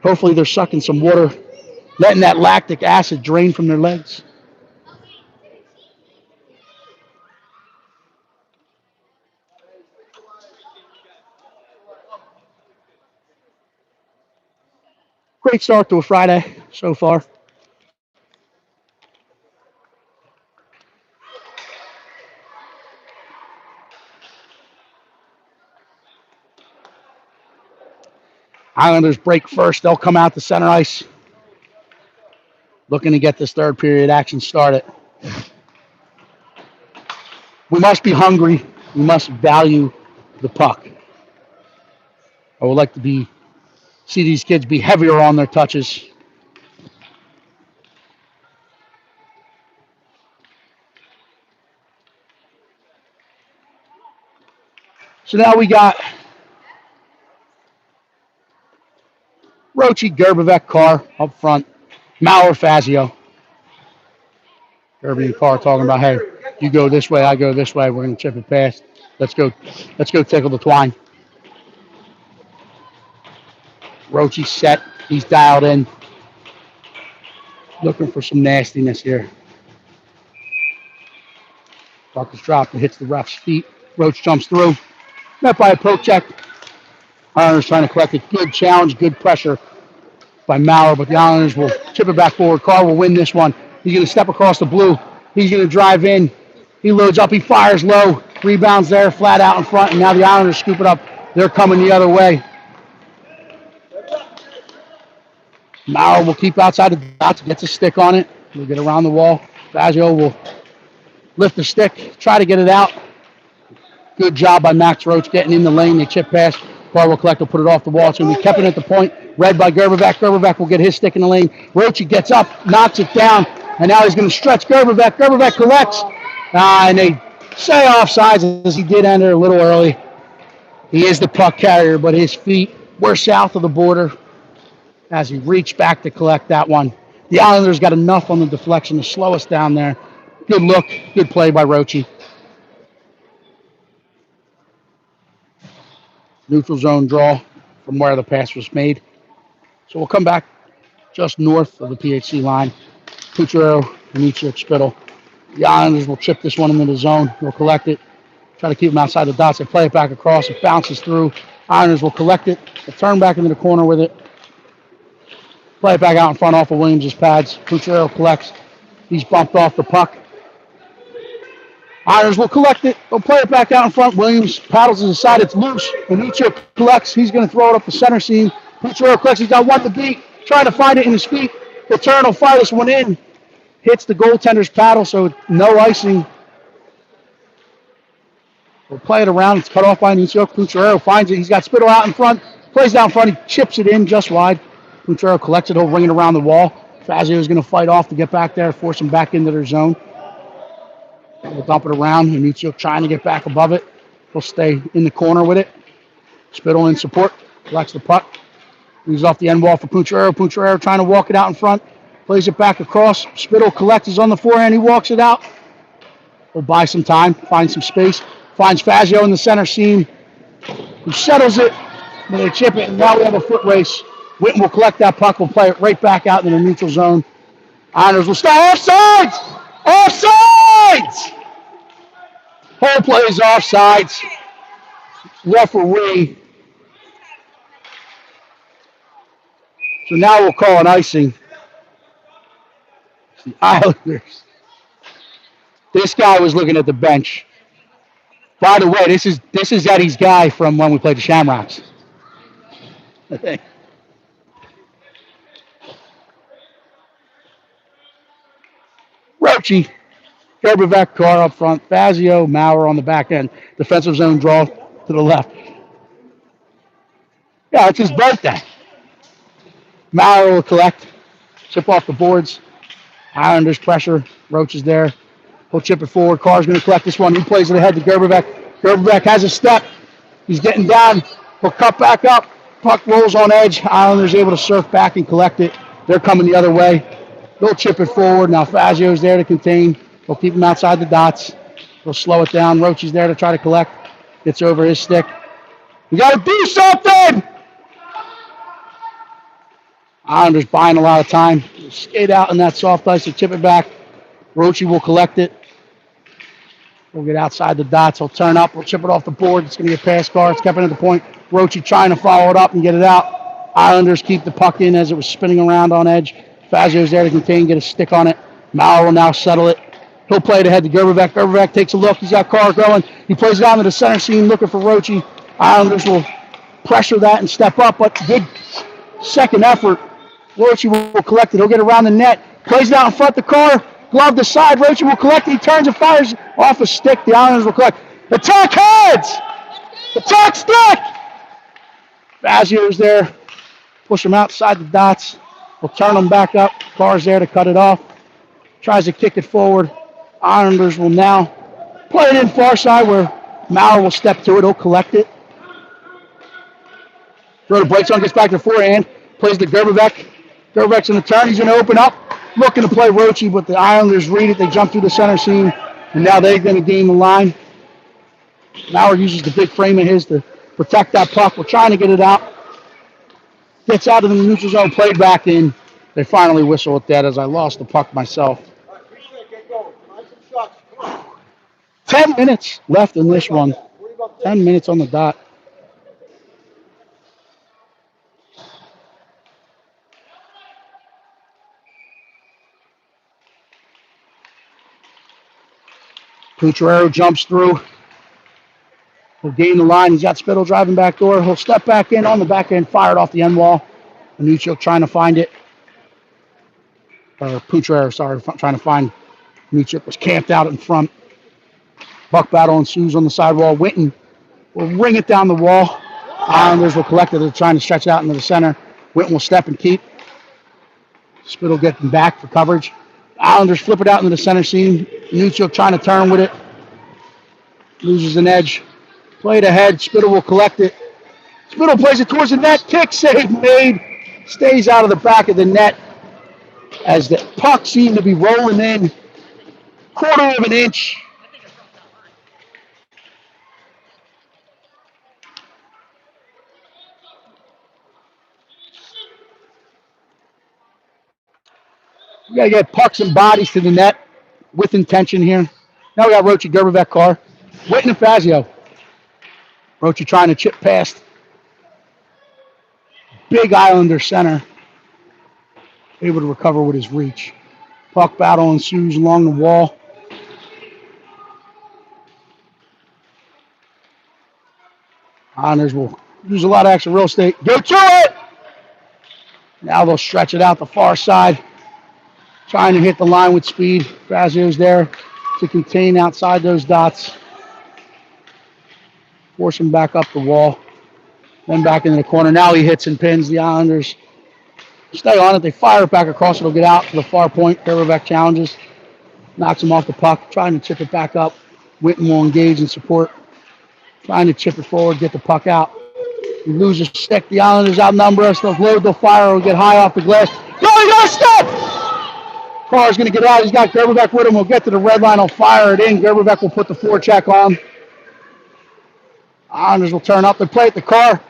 Hopefully they're sucking some water, letting that lactic acid drain from their legs. Great start to a Friday so far. Islanders break first. They'll come out to center ice. Looking to get this third period action started. We must be hungry. We must value the puck. I would like to see these kids be heavier on their touches. So now we got Roche, Gerbevec, Carr up front. Maurer, Fazio. Gerby and Carr talking about, hey, you go this way, I go this way. We're going to chip it past. Let's go tickle the twine. Roche's set. He's dialed in. Looking for some nastiness here. Puck is dropped and hits the ref's feet. Roche jumps through. Met by a poke check. Islanders trying to collect it. Good challenge, good pressure by Maurer, but the Islanders will chip it back forward. Carr will win this one. He's going to step across the blue. He's going to drive in. He loads up. He fires low. Rebounds there, flat out in front, and now the Islanders scoop it up. They're coming the other way. Maurer will keep outside the dots, gets a stick on it. We'll get around the wall. Fazio will lift the stick, try to get it out. Good job by Max Roach getting in the lane. They chip past. Carr will collect. Will put it off the wall. It's going to be kept in at the point. Read by Gerbevec. Gerbevec will get his stick in the lane. Roach gets up, knocks it down, and now he's going to stretch Gerbevec. Gerbevec collects, and they say offsides as he did enter a little early. He is the puck carrier, but his feet were south of the border as he reached back to collect that one. The Islanders got enough on the deflection to slow us down there. Good look, good play by Roche. Neutral zone draw from where the pass was made. So we'll come back just north of the PHC line. Pucciarello, Middlesex, Spittle. The Islanders will chip this one into the zone. They'll collect it. Try to keep them outside the dots. They play it back across. It bounces through. Islanders will collect it. They'll turn back into the corner with it. Play it back out in front off of Williams' pads. Pucciarello collects. He's bumped off the puck. Islanders will collect it. They'll play it back out in front. Williams paddles to the side. It's loose. Venuccio collects. He's going to throw it up the center seam. Pucciarello collects. He's got one to beat. Trying to find it in his feet. The turn will fire this one in. Hits the goaltender's paddle, so no icing. We'll play it around. It's cut off by Venuccio. Pucciarello finds it. He's got Spittle out in front. Plays down front. He chips it in just wide. Pucciarello collects it. He'll ring it around the wall. Fazio is going to fight off to get back there, force him back into their zone. We'll dump it around. Venuccio trying to get back above it. He'll stay in the corner with it. Spittle in support. Collects the puck. He's off the end wall for Pucciarero. Pucciarero trying to walk it out in front. Plays it back across. Spittle collects, is on the forehand. He walks it out. Will buy some time, find some space. Finds Fazio in the center seam, who settles it. But they chip it, and now we have a foot race. Witten will collect that puck. Will play it right back out in the neutral zone. Islanders will start. Offsides! Offsides! Whole play is offsides. Referee. So now we'll call an icing. The Islanders. This guy was looking at the bench. By the way, this is Eddie's guy from when we played the Shamrocks. Rochi, Gerbevec, Carr up front, Fazio, Maurer on the back end. Defensive zone draw to the left. Yeah, it's his birthday. Maurer will collect, chip off the boards. Islanders pressure. Roach is there. He'll chip it forward. Carr's going to collect this one. He plays it ahead to Gerbevec. Gerbevec has a step. He's getting down. He'll cut back up. Puck rolls on edge. Islanders able to surf back and collect it. They're coming the other way. They'll chip it forward. Now Fazio's there to contain. They'll keep him outside the dots. They'll slow it down. Roach is there to try to collect. Gets over his stick. We got to do something! Islanders buying a lot of time. They'll skate out in that soft ice. They'll chip it back. Rochi will collect it. We'll get outside the dots. He'll turn up. We'll chip it off the board. It's going to get past Carr. It's kept it at the point. Rochi trying to follow it up and get it out. Islanders keep the puck in as it was spinning around on edge. Fazio's there to contain, get a stick on it. Maurer will now settle it. He'll play it ahead to Gerbevec. Gerbevec takes a look. He's got Carr going. He plays it down to the center seam looking for Rochi. Islanders will pressure that and step up, but good second effort. Rochi will collect it. He'll get around the net. Plays it out in front to Carr. Glove the side. Rochi will collect it. He turns and fires off a stick. The Islanders will collect. Attack heads! Attack stick! Fazio's there. Push him outside the dots. We'll turn him back up. Carr's there to cut it off. Tries to kick it forward. Islanders will now play it in far side where Maurer will step to it. He'll collect it. Throw the breaks on, gets back to the forehand. Plays to Gerbevec. Gerbevec's in the turn. He's going to open up. Looking to play Rochi, but the Islanders read it. They jump through the center seam, and now they're going to gain the line. Maurer uses the big frame of his to protect that puck. We're trying to get it out. Gets out of the neutral zone, played back in. They finally whistle at that as I lost the puck myself. 10 minutes left in this one. 10 minutes on the dot. Pucciarero jumps through. He'll gain the line. He's got Spittle driving back door. He'll step back in on the back end, fired off the end wall. Anuccio trying to find it. Pucciarero, sorry, trying to find Anuccio. Was camped out in front. Buck battle ensues on the sidewall. Witten will ring it down the wall. Islanders will collect it. They're trying to stretch it out into the center. Witten will step and keep. Spittle getting back for coverage. Islanders flip it out into the center seam. Anuccio trying to turn with it. Loses an edge. Played ahead. Spittle will collect it. Spittle plays it towards the net. Kick save made. Stays out of the back of the net as the puck seemed to be rolling in. Quarter of an inch. We got to get pucks and bodies to the net with intention here. Now we got Rochi, Gerbevec, Carr. Witten and Fazio. Rochi trying to chip past. Big Islander center. Able to recover with his reach. Puck battle ensues along the wall. Islanders will use a lot of extra real estate. Go to it! Now they'll stretch it out the far side. Trying to hit the line with speed. Fazio's there to contain outside those dots. Force him back up the wall. Then back into the corner. Now he hits and pins. The Islanders stay on it. They fire it back across. It'll get out to the far point. Gerbevec challenges. Knocks him off the puck. Trying to chip it back up. Witten will engage and support. Trying to chip it forward, get the puck out. We lose a stick. The Islanders outnumber us. They'll load, they'll fire, we'll get high off the glass. Go, he got a step! Carr's going to get out. He's got Gerberbeck with him. We'll get to the red line. He'll fire it in. Gerberbeck will put the forecheck on. Islanders will turn up. They play at the Carr.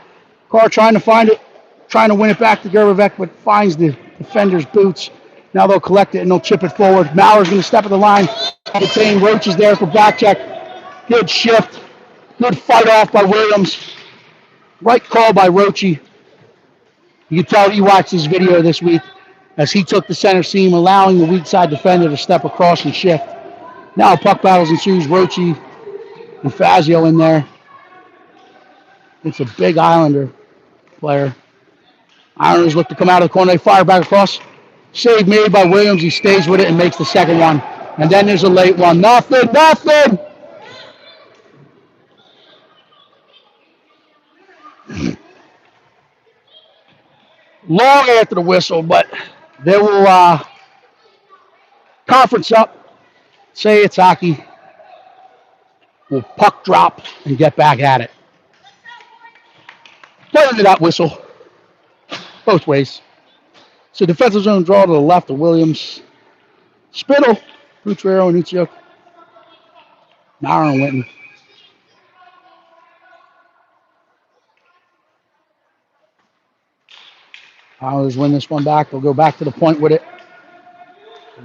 Carr trying to find it, trying to win it back to Gerberbeck, but finds the defender's boots. Now they'll collect it and they'll chip it forward. Mauer's going to step at the line. Contain Roach is there for back check. Good shift. Good fight off by Williams. Right call by Roachy. You can tell he watched his video this week as he took the center seam, allowing the weak side defender to step across and shift. Now puck battles ensues. Roachy and Fazio in there. It's a big Islander player. Islanders look to come out of the corner. They fire back across. Save made by Williams. He stays with it and makes the second one. And then there's a late one. Nothing. Long after the whistle, but they will conference up, say it's hockey. We'll puck drop and get back at it. Play under that whistle. Both ways. So defensive zone draw to the left of Williams. Spittle, Putrero, and Uchiok. Mauer and Winton. Islanders win this one back. They'll go back to the point with it.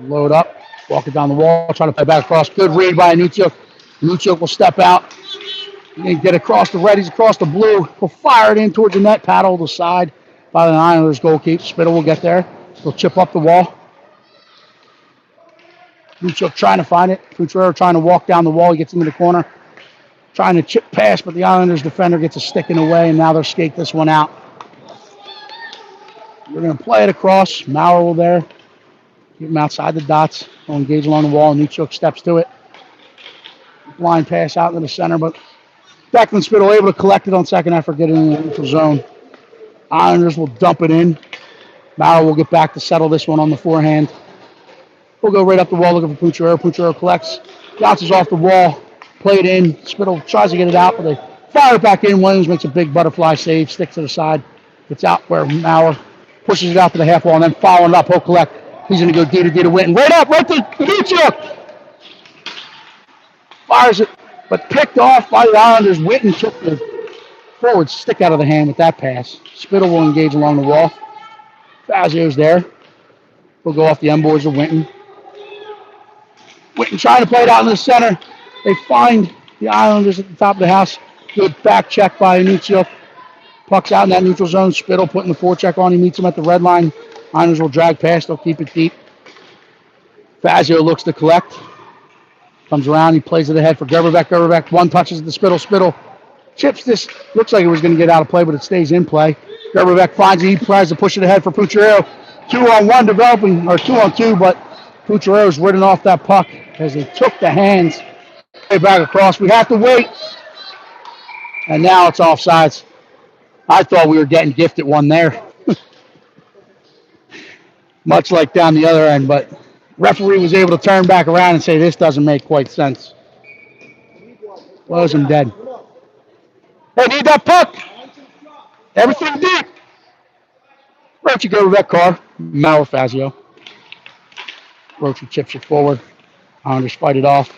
Load up. Walk it down the wall. Try to play back across. Good read by Uchiok. Uchiok will step out. He didn't get across the red. He's across the blue. He'll fire it in towards the net. Paddle to the side by the Islanders goalkeeper. Spittle will get there. He'll chip up the wall. Uchiok trying to find it. Putrero trying to walk down the wall. He gets into the corner. Trying to chip past, but the Islanders defender gets a stick in the way, and now they'll skate this one out. We're going to play it across. Mauer will there. Keep him outside the dots. He'll engage along the wall, and Uchiok steps to it. Line pass out into the center, but Declan Spittle able to collect it on second effort, get it in the neutral zone. Islanders will dump it in. Mauer will get back to settle this one on the forehand. We'll go right up the wall looking for Putrero. Putrero collects, bounces off the wall, play it in. Spittle tries to get it out, but they fire it back in. Williams makes a big butterfly save, sticks to the side. Gets out where Mauer pushes it out to the half wall, and then following it up, he'll collect. He's going to go D to Winton. Right up, right to Uchiok. Fires it, but picked off by the Islanders. Winton took the forward stick out of the hand with that pass. Spittle will engage along the wall. Fazio's there. We'll go off the end boards of Winton. Winton trying to play it out in the center. They find the Islanders at the top of the house. Good back check by Uchiok. Puck's out in that neutral zone. Spittle putting the forecheck on. He meets him at the red line. Islanders will drag past. They'll keep it deep. Fazio looks to collect. Comes around. He plays it ahead for Gerberbeck. Gerberbeck one touches the Spittle. Spittle chips this. Looks like it was going to get out of play, but it stays in play. Gerberbeck finds it. He tries to push it ahead for Putrero. 2-on-1 developing, or 2-on-2, but Puchero's ridden off that puck as he took the hands back across. We have to wait. And now it's offsides. I thought we were getting gifted one there. Much like down the other end, but referee was able to turn back around and say this doesn't make quite sense. Blows him dead. Hey, need that puck. Everything deep. Roachy go with that car. Mauer Fazio. Roachy chips it forward. Islanders fight it off.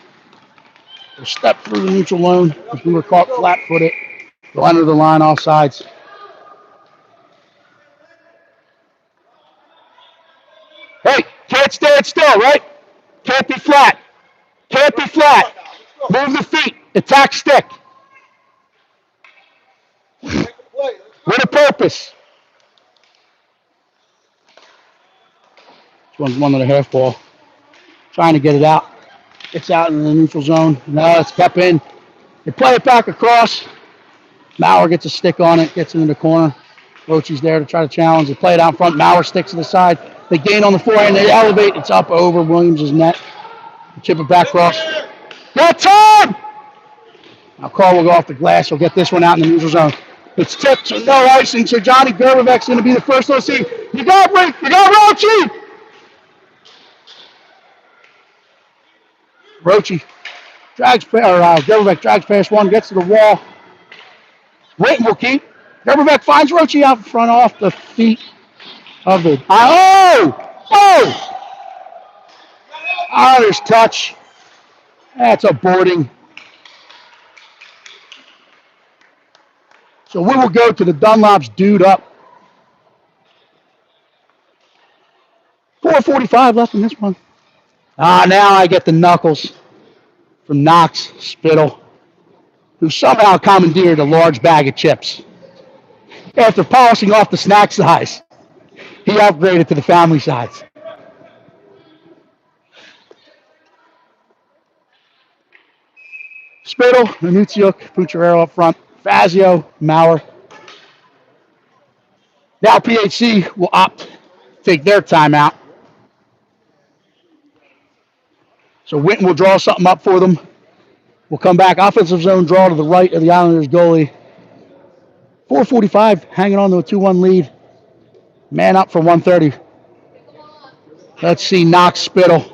We'll step through the neutral zone as we were caught flat-footed. They'll enter the line off sides. Hey, can't stand still, right? Can't be flat. Can't be flat. Move the feet. Attack stick. With a purpose. This one's one and a half ball. Trying to get it out. It's out in the neutral zone. No, it's kept in. They play it back across. Mauer gets a stick on it, gets into the corner. Roachy's there to try to challenge. They play it out front. Mauer sticks to the side. They gain on the forehand. They elevate. It's up over Williams' net. They chip it back across. Got time! Now Carl will go off the glass. He'll get this one out in the neutral zone. It's tipped, so no icing. So Johnny Gerberbeck's going to be the first to see. You got Roachy! Roachy drags, Gerberbeck drags past one, gets to the wall. Winton will keep. Gerberbeck finds Roche out in front off the feet of the. Oh! Oh! Islanders touch. That's a boarding. So we will go to the Dunlop's dude up. 4:45 left in this one. Now I get the knuckles from Knox Spittle, who somehow commandeered a large bag of chips. After polishing off the snack size, he upgraded to the family size. Spittle, Anutiuk, Pucciarello up front, Fazio, Maurer. Now PHC will opt to take their timeout. So Winton will draw something up for them. We'll come back. Offensive zone draw to the right of the Islanders goalie. 4:45, hanging on to a 2-1 lead. Man up for 130. Let's see Knox Spittle,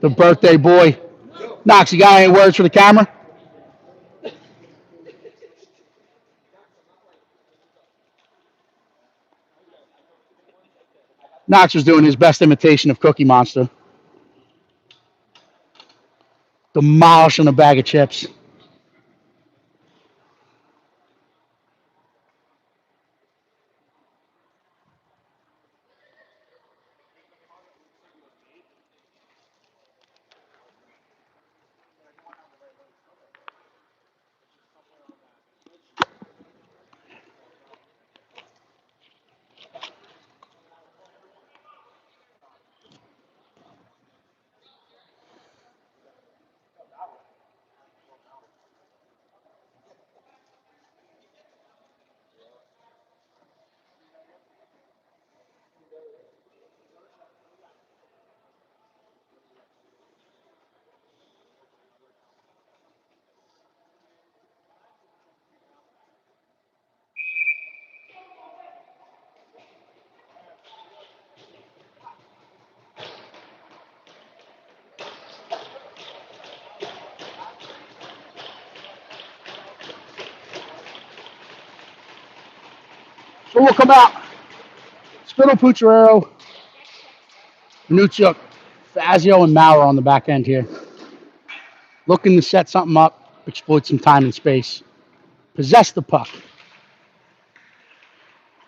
the birthday boy. Knox, you got any words for the camera? Knox was doing his best imitation of Cookie Monster. Demolishing a bag of chips. So we'll come out. Spittle, Pucciarello, Anutiuk, Fazio, and Maurer on the back end here. Looking to set something up, exploit some time and space. Possess the puck.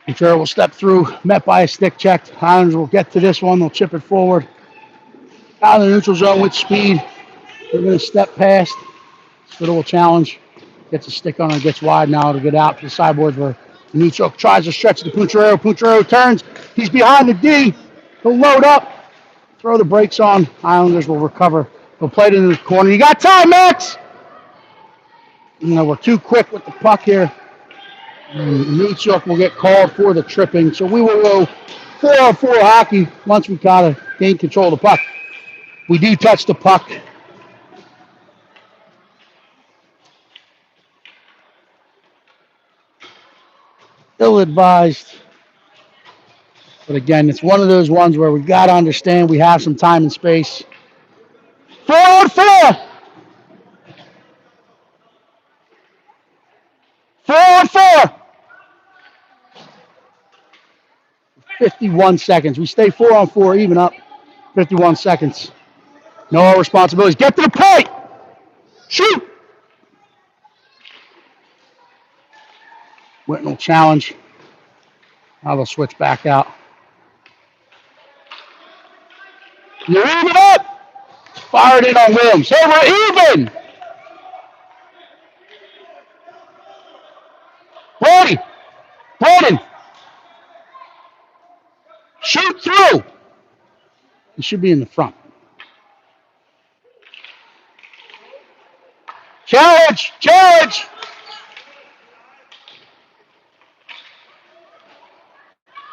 Pucciarello will step through, met by a stick check. Islanders will get to this one. They'll chip it forward. Out of the neutral zone with speed. They're going to step past. Spittle will challenge. Gets a stick on it, gets wide now to get out to the sideboards where Anutiuk tries to stretch to Pucciarello. Pucciarello turns. He's behind the D. He'll load up. Throw the brakes on. Islanders will recover. They'll play it into the corner. You got time, Max! We're too quick with the puck here. And Anutiuk will get called for the tripping. So we will go 4-on-4 hockey once we kind of gain control of the puck. We do touch the puck. Ill-advised. But again, it's one of those ones where we got to understand we have some time and space. 4-on-4! 4-on-4! 51 seconds. We stay 4-on-4, even up. 51 seconds. No responsibilities. Get to the point! Shoot! Winton will challenge. Now they'll switch back out. You're even up! Fired in on Williams. So we're even! Brody! Broden! Shoot through! He should be in the front. Challenge! Challenge!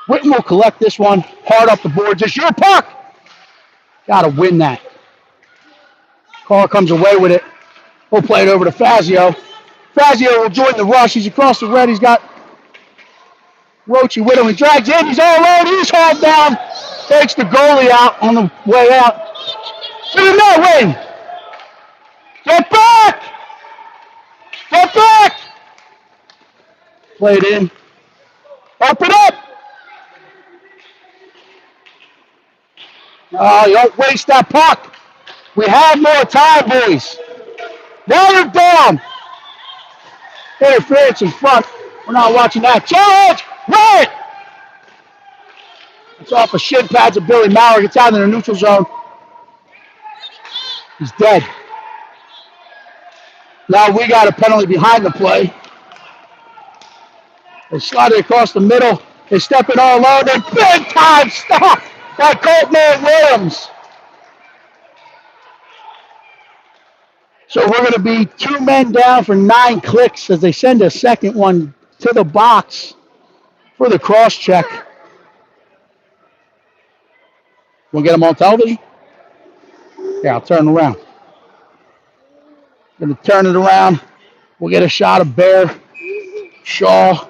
Winton will collect this one. Hard up the boards. It's your puck! Got to win that. Carr comes away with it. We'll play it over to Fazio. Fazio will join the rush. He's across the red. He's got Roche with him. He drags in. He's all alone. He's hauled down. Takes the goalie out on the way out. To the net wing. Get back! Get back! Played in. Open up. Oh, you don't waste that puck. We have more time, boys. Now you're down. Interference in front. We're not watching that. Challenge! Run it! It's off the shin pads of Billy Maurer. Gets out in the neutral zone. He's dead. Now we got a penalty behind the play. They slide it across the middle. They step it all alone. Then big time stop by Coltman Williams. So we're going to be 2 men down for 9 clicks as they send a second one to the box for the cross check. We'll get them on television? Yeah, I'll turn it around. Going to turn it around. We'll get a shot of Bear. Shaw.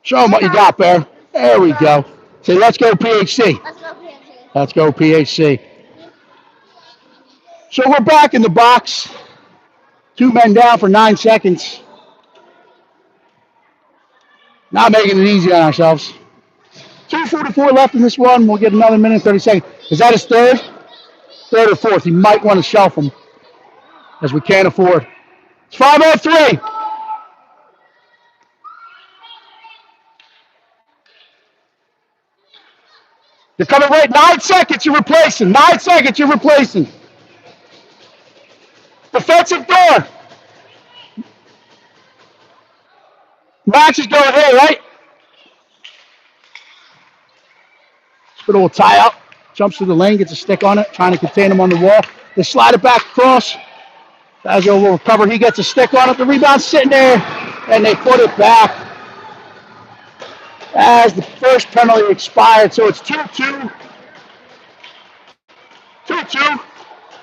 Show them what you got, Bear. There we go. Say, let's go PHC. Let's go PHC. Let's go PHC. So we're back in the box. 2 men down for 9 seconds. Not making it easy on ourselves. 2:44 left in this one. We'll get another minute and 30 seconds. Is that his third? Third or fourth? He might want to shelf him, as we can't afford. It's 5:03. You're coming right. 9 seconds, you're replacing. 9 seconds, you're replacing. Defensive door. Max is going here, right? Spittle will tie up. Jumps through the lane, gets a stick on it, trying to contain him on the wall. They slide it back across. Fazio will recover. He gets a stick on it. The rebound's sitting there, and they put it back as the first penalty expired. So it's 2-2. 2-2.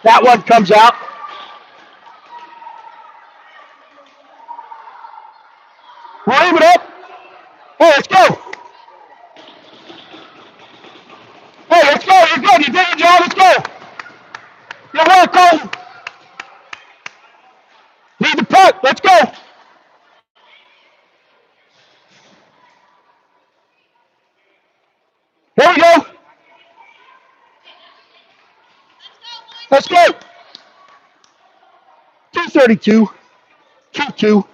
That one comes out. We'll leave it up. Hey, let's go. Hey, let's go. You're good. You did your job. Let's go. Good work, Colton. Need the puck. Let's go. Here we go. Let's go. 2:32. 2-2.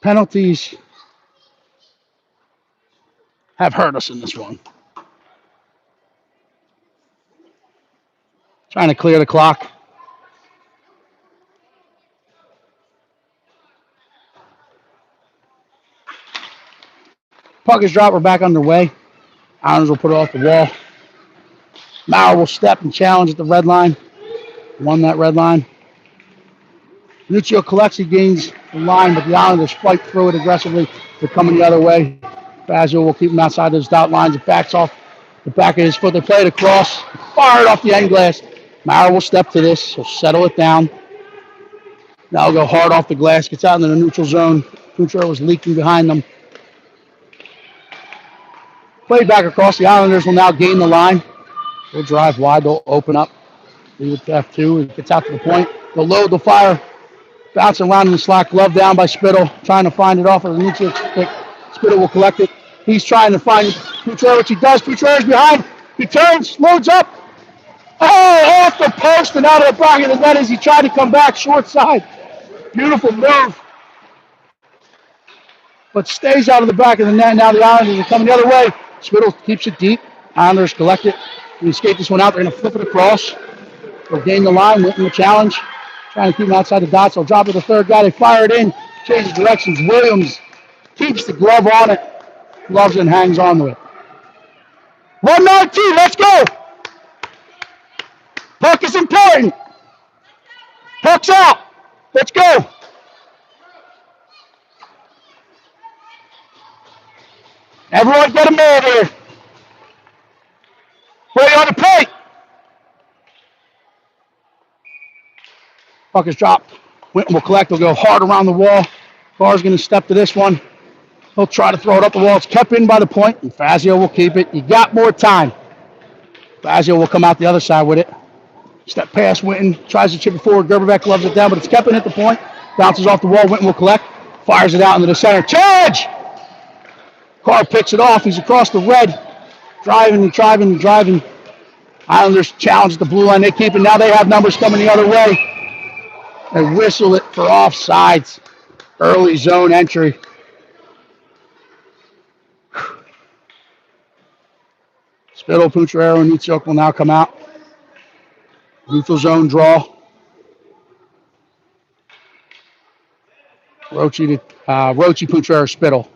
Penalties have hurt us in this one. Trying to clear the clock. Puck is dropped. We're back underway. Islanders will put it off the wall. Maurer will step and challenge at the red line. Won that red line. Lucio collects, he gains the line, but the Islanders fight through it aggressively. They're coming the other way. Fazio will keep him outside those dot lines. It backs off the back of his foot. They play it across. Fire it off the end glass. Maurer will step to this. He'll settle it down. Now he'll go hard off the glass. Gets out into the neutral zone. Kucherov was leaking behind them. Played back across. The Islanders will now gain the line. They'll drive wide. They'll open up. Leave it to F2. It gets out to the point. They'll load the fire. Bouncing around in the slot. Glove down by Spittle. Trying to find it off of the neutral stick. Spittle will collect it. He's trying to find Kucherov, which he does. Kucherov's behind. He turns. Loads up. Oh, off the post and out of the back of the net as he tried to come back short side. Beautiful move. But stays out of the back of the net. Now the Islanders are coming the other way. Spittle keeps it deep. Islanders collect it. We skate this one out. They're going to flip it across. They'll gain the line. Winton the challenge. Trying to keep him outside the dots. They'll drop it to the third guy. They fire it in. Changes directions. Williams keeps the glove on it. Gloves and hangs on to it. 1-9-2. Let's go. Puck is important. Puck's out. Let's go. Everyone get a man here. Ready on the plate. Puck is dropped. Winton will collect. He'll go hard around the wall. Carr's going to step to this one. He'll try to throw it up the wall. It's kept in by the point, and Fazio will keep it. You got more time. Fazio will come out the other side with it. Step past Winton. Tries to chip it forward. Gerberbeck gloves it down, but it's kept in at the point. Bounces off the wall. Winton will collect. Fires it out into the center. Charge! Carr picks it off. He's across the red. Driving. Islanders challenge the blue line. They keep it. Now they have numbers coming the other way. They whistle it for offsides. Early zone entry. Spittle, Pucciarero, and Nitzuk will now come out. Neutral zone draw. Rochi, Pucciarero, Spittle.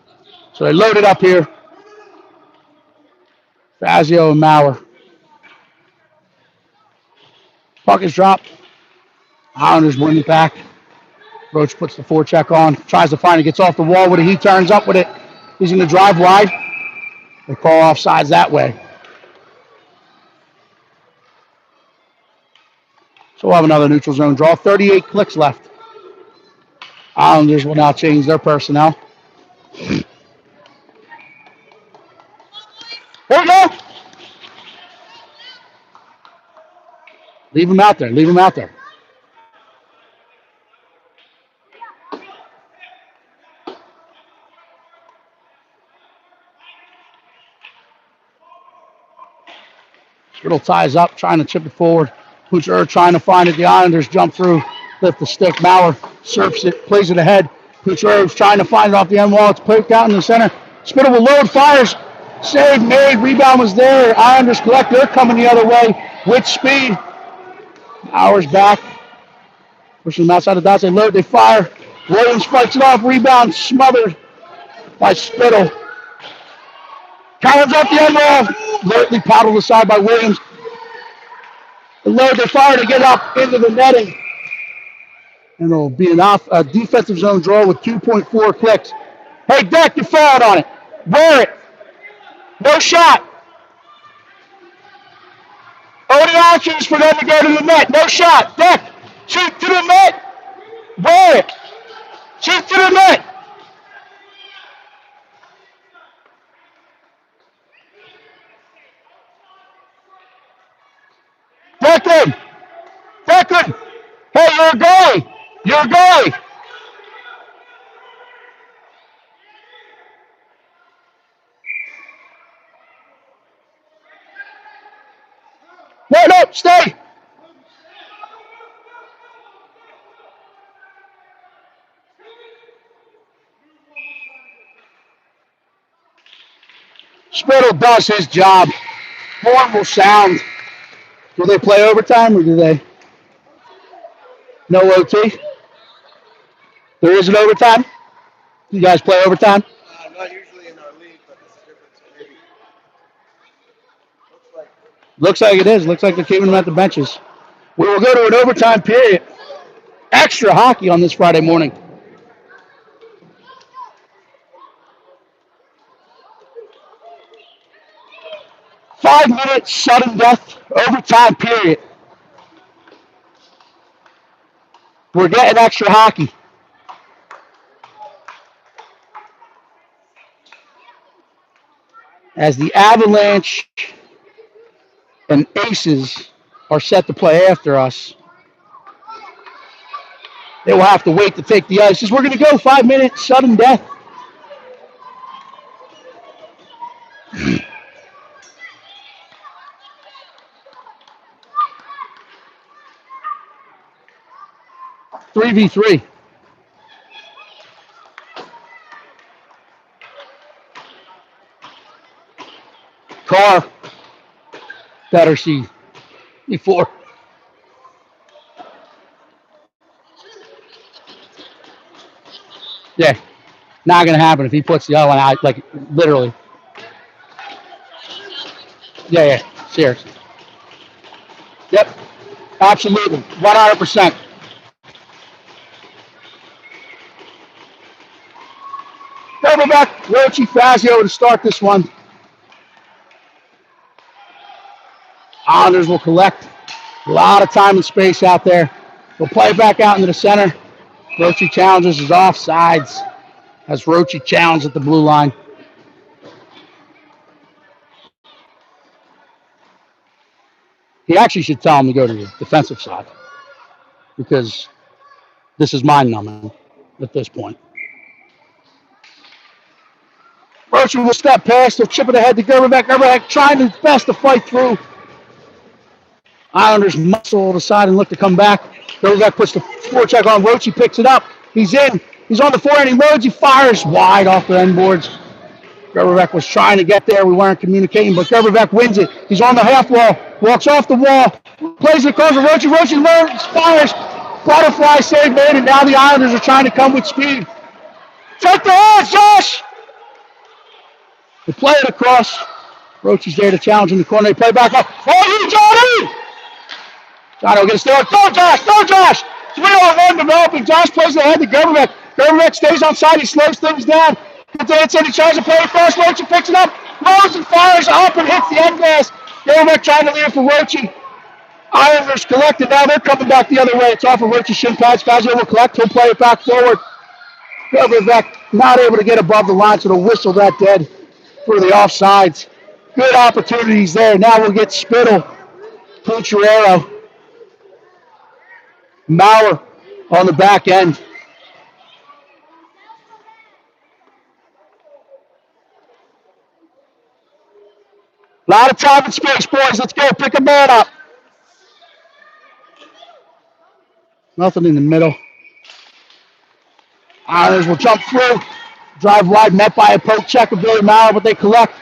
So they load it up here. Fazio and Maurer. Puck is dropped. Islanders win it back. Roach puts the forecheck on, tries to find it, gets off the wall with it. He turns up with it. He's going to drive wide. They call offsides that way. So we'll have another neutral zone draw. 38 clicks left. Islanders will now change their personnel. Here we go. Leave him out there. Spittle ties up, trying to chip it forward. Pucciarero trying to find it. The Islanders jump through, lift the stick. Maurer surfs it, plays it ahead. Pucciarero's trying to find it off the end wall. It's poked out in the center. Spittle will load, fires. Save made. Rebound was there. Islanders collect. They're coming the other way with speed. Maurer's back. Pushing them outside the dots. They load, they fire. Williams fights it off. Rebound smothered by Spittle. Collins off the end wall. Lately paddled aside by Williams. The load, they fire to get up into the netting. And it'll be a defensive zone draw with 2.4 clicks. Hey, Deck, you fouled on it. Wear it. No shot. Only options for them to go to the net. No shot. Deck, shoot to the net. Wear it. Shoot to the net. Declan! Hey, you're a goalie! You're a goalie! No, stay! Spittle does his job. Horn will sound. Do they play overtime or do they? No OT? There is an overtime? You guys play overtime? Not usually in our league, but this is different, so maybe. Looks like it is. Looks like they're keeping them at the benches. We will go to an overtime period. Extra hockey on this Friday morning. Five-minute sudden death overtime period. We're getting extra hockey. As the Avalanche and Aces are set to play after us, they will have to wait to take the ice. We're going to go 5-minute sudden death. Three v 3. Carr. Better see before. Yeah, not going to happen if he puts the other one out, like literally. Yeah, serious. Yep, absolutely, 100%. Double back, Rochi Fazio to start this one. Islanders will collect. A lot of time and space out there. We'll play back out into the center. Rochi challenges his offsides as Rochi challenged at the blue line. He actually should tell him to go to the defensive side because This is mind numbing at this point. Roach will step past. He'll chip it ahead to Gerberbeck. Gerberbeck trying his best to fight through. Islanders muscle to the side and look to come back. Gerberbeck puts the forecheck on Roach. He picks it up. He's in. He's on the forehand. He loads. He fires wide off the end boards. Gerberbeck was trying to get there. We weren't communicating, but Gerberbeck wins it. He's on the half wall. Walks off the wall. Plays it across to Roach. Roach learns, fires. Butterfly save made, and now the Islanders are trying to come with speed. Check the hands, Josh! They play it across. Roach is there to challenge in the corner. They play back up. Oh, you, Johnny! Johnny will get a steal. Go, Josh! Go, Josh! 3-on-1 developing. Josh plays the head to Gerberbeck. Gerberbeck stays on side. He slows things down. Gets in. He tries to play across. Roach picks it up. Rolls and fires up and hits the end glass. Gerberbeck trying to leave it for Roach. Islanders collected. Now they're coming back the other way. It's off of Roach's shin pads. Fazio will collect. He'll play it back forward. Gerberbeck not able to get above the line, so they'll whistle that dead for the offsides. Good opportunities there. Now we'll get Spittle, Pucciarello, Maurer on the back end. A lot of time and space, boys. Let's go. Pick a man up. Nothing in the middle. Islanders will jump through. Drive wide, met by a poke check of Billy Maurer, but they collect.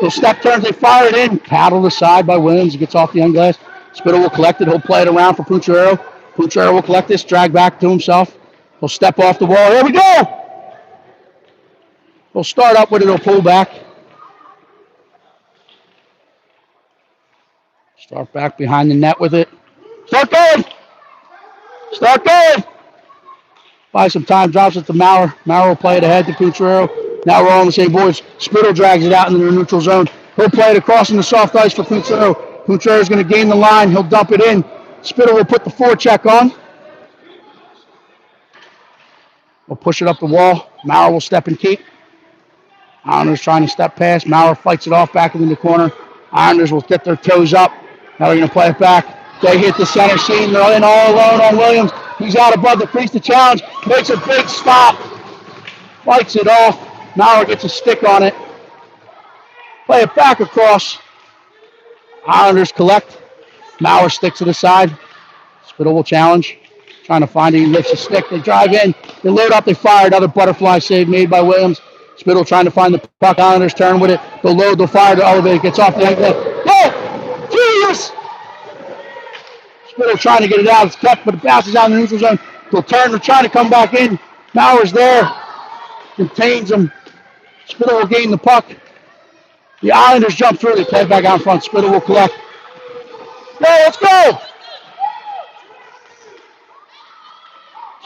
Those step turns, they fire it in. Paddled aside by Williams. He gets off the end glass. Spittle will collect it. He'll play it around for Pucciarello. Pucciarello will collect this, drag back to himself. He'll step off the wall. Here we go! He'll start up with it. He'll pull back. Start back behind the net with it. Start going! Start going! Buy some time, drops it to Maurer. Maurer will play it ahead to Pucciarello. Now we're all on the same boards. Spittle drags it out into the neutral zone. He'll play it across in the soft ice for Pucciarello. Pucciarello is going to gain the line. He'll dump it in. Spittle will put the forecheck on. We'll push it up the wall. Maurer will step and keep. Islanders trying to step past. Maurer fights it off back in the corner. Islanders will get their toes up. Now they're going to play it back. They hit the center seam. They're in all alone on Williams. He's out above the crease to challenge. Makes a big stop. Fights it off. Maurer gets a stick on it. Play it back across. Islanders collect. Maurer sticks to the side. Spittle will challenge. Trying to find it. He lifts a stick. They drive in. They load up. They fire. Another butterfly save made by Williams. Spittle trying to find the puck. Islanders turn with it. They'll load. They'll fire. The elevator gets off the angle. Go! Jesus! Spittle trying to get it out. It's kept, but it bounces out in the neutral zone. They'll turn. They're trying to come back in. Maurer's there. Contains him. Spittle will gain the puck. The Islanders jump through. They play back out in front. Spittle will collect. Go, let's go!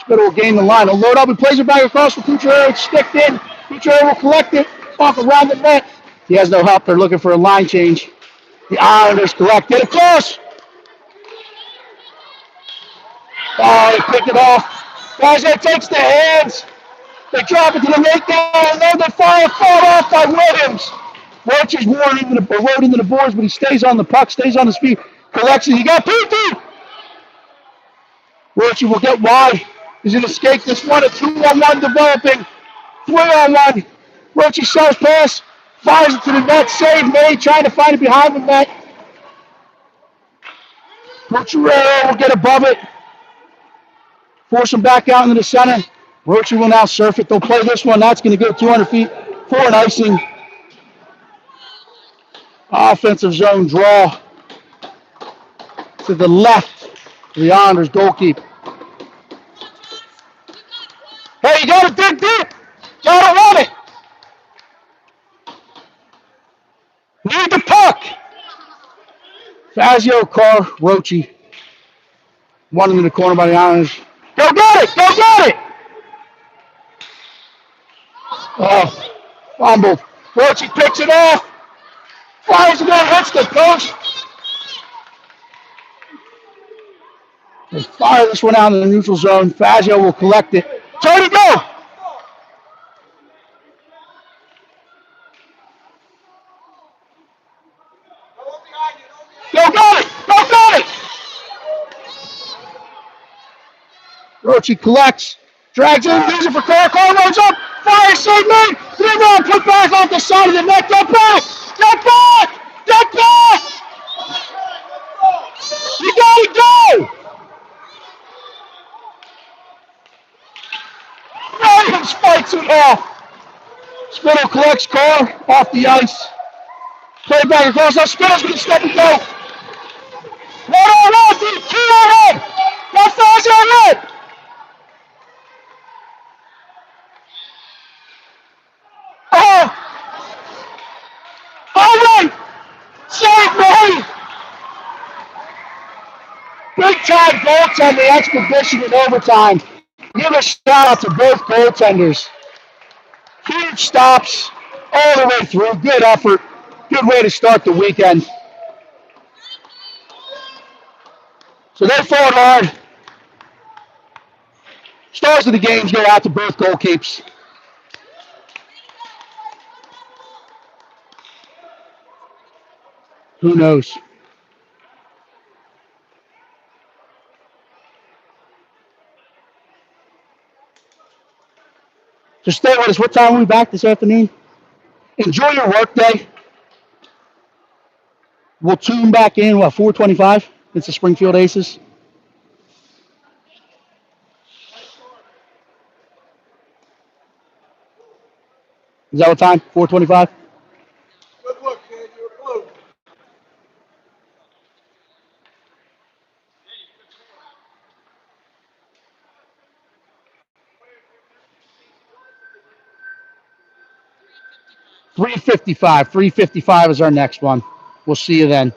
Spittle will gain the line. He'll load up. He plays it back across for Pucciarello. It's sticked in. Pucciarello will collect it. Off around the net. He has no help. They're looking for a line change. The Islanders collect it across. Oh, they pick it off. Guys, that takes the hands. They drop it to the lake down, and then they fire off by Williams. Roach is rode into the boards, but he stays on the puck, stays on his feet, collects it. He got PT. Roach will get wide. He's going to escape this one. A 2-on-1 developing. 3-on-1. Roach shoves pass, fires it to the net. Save made, trying to find it behind the net. Pucciarello will get above it. Force him back out into the center. Roach will now surf it. They'll play this one. That's going to go 200 feet for an icing. Offensive zone draw to the left of the Islanders goalkeeper. Hey, you got to dig deep. Got to run it. Need the puck. Fazio, Carr, Roachy. One in the corner by the Islanders. Go get it! Go get it! Oh, fumbled. Roachy picks it off. Fires it in, hits the post. They fire this one out in the neutral zone. Fazio will collect it. Tony, go! Go get it! Go get it! approach. He collects, drags in, gives it for Carr. Carr runs up, fires, save made. Rebound, put back off the side of the net. Get back! Get back! Get back! You gotta go! Williams fights it off. Spittle collects Carr off the ice. Play it back across. Now Spittle's gonna step and go. 1-on-1, 2-on-1. That falls on net. Oh, all right. Save me. Big time goaltender expedition in overtime. Give a shout out to both goaltenders. Huge stops all the way through. Good effort. Good way to start the weekend. So they fought hard. Stars of the games go out to both goalkeepers. Who knows? Just stay with us. What time are we back this afternoon? Enjoy your work day. We'll tune back in, 4:25? It's the Springfield Aces. Is that what time? 4:25? Good look, kid. You're blue. $3.55. $3.55 is our next one. We'll see you then.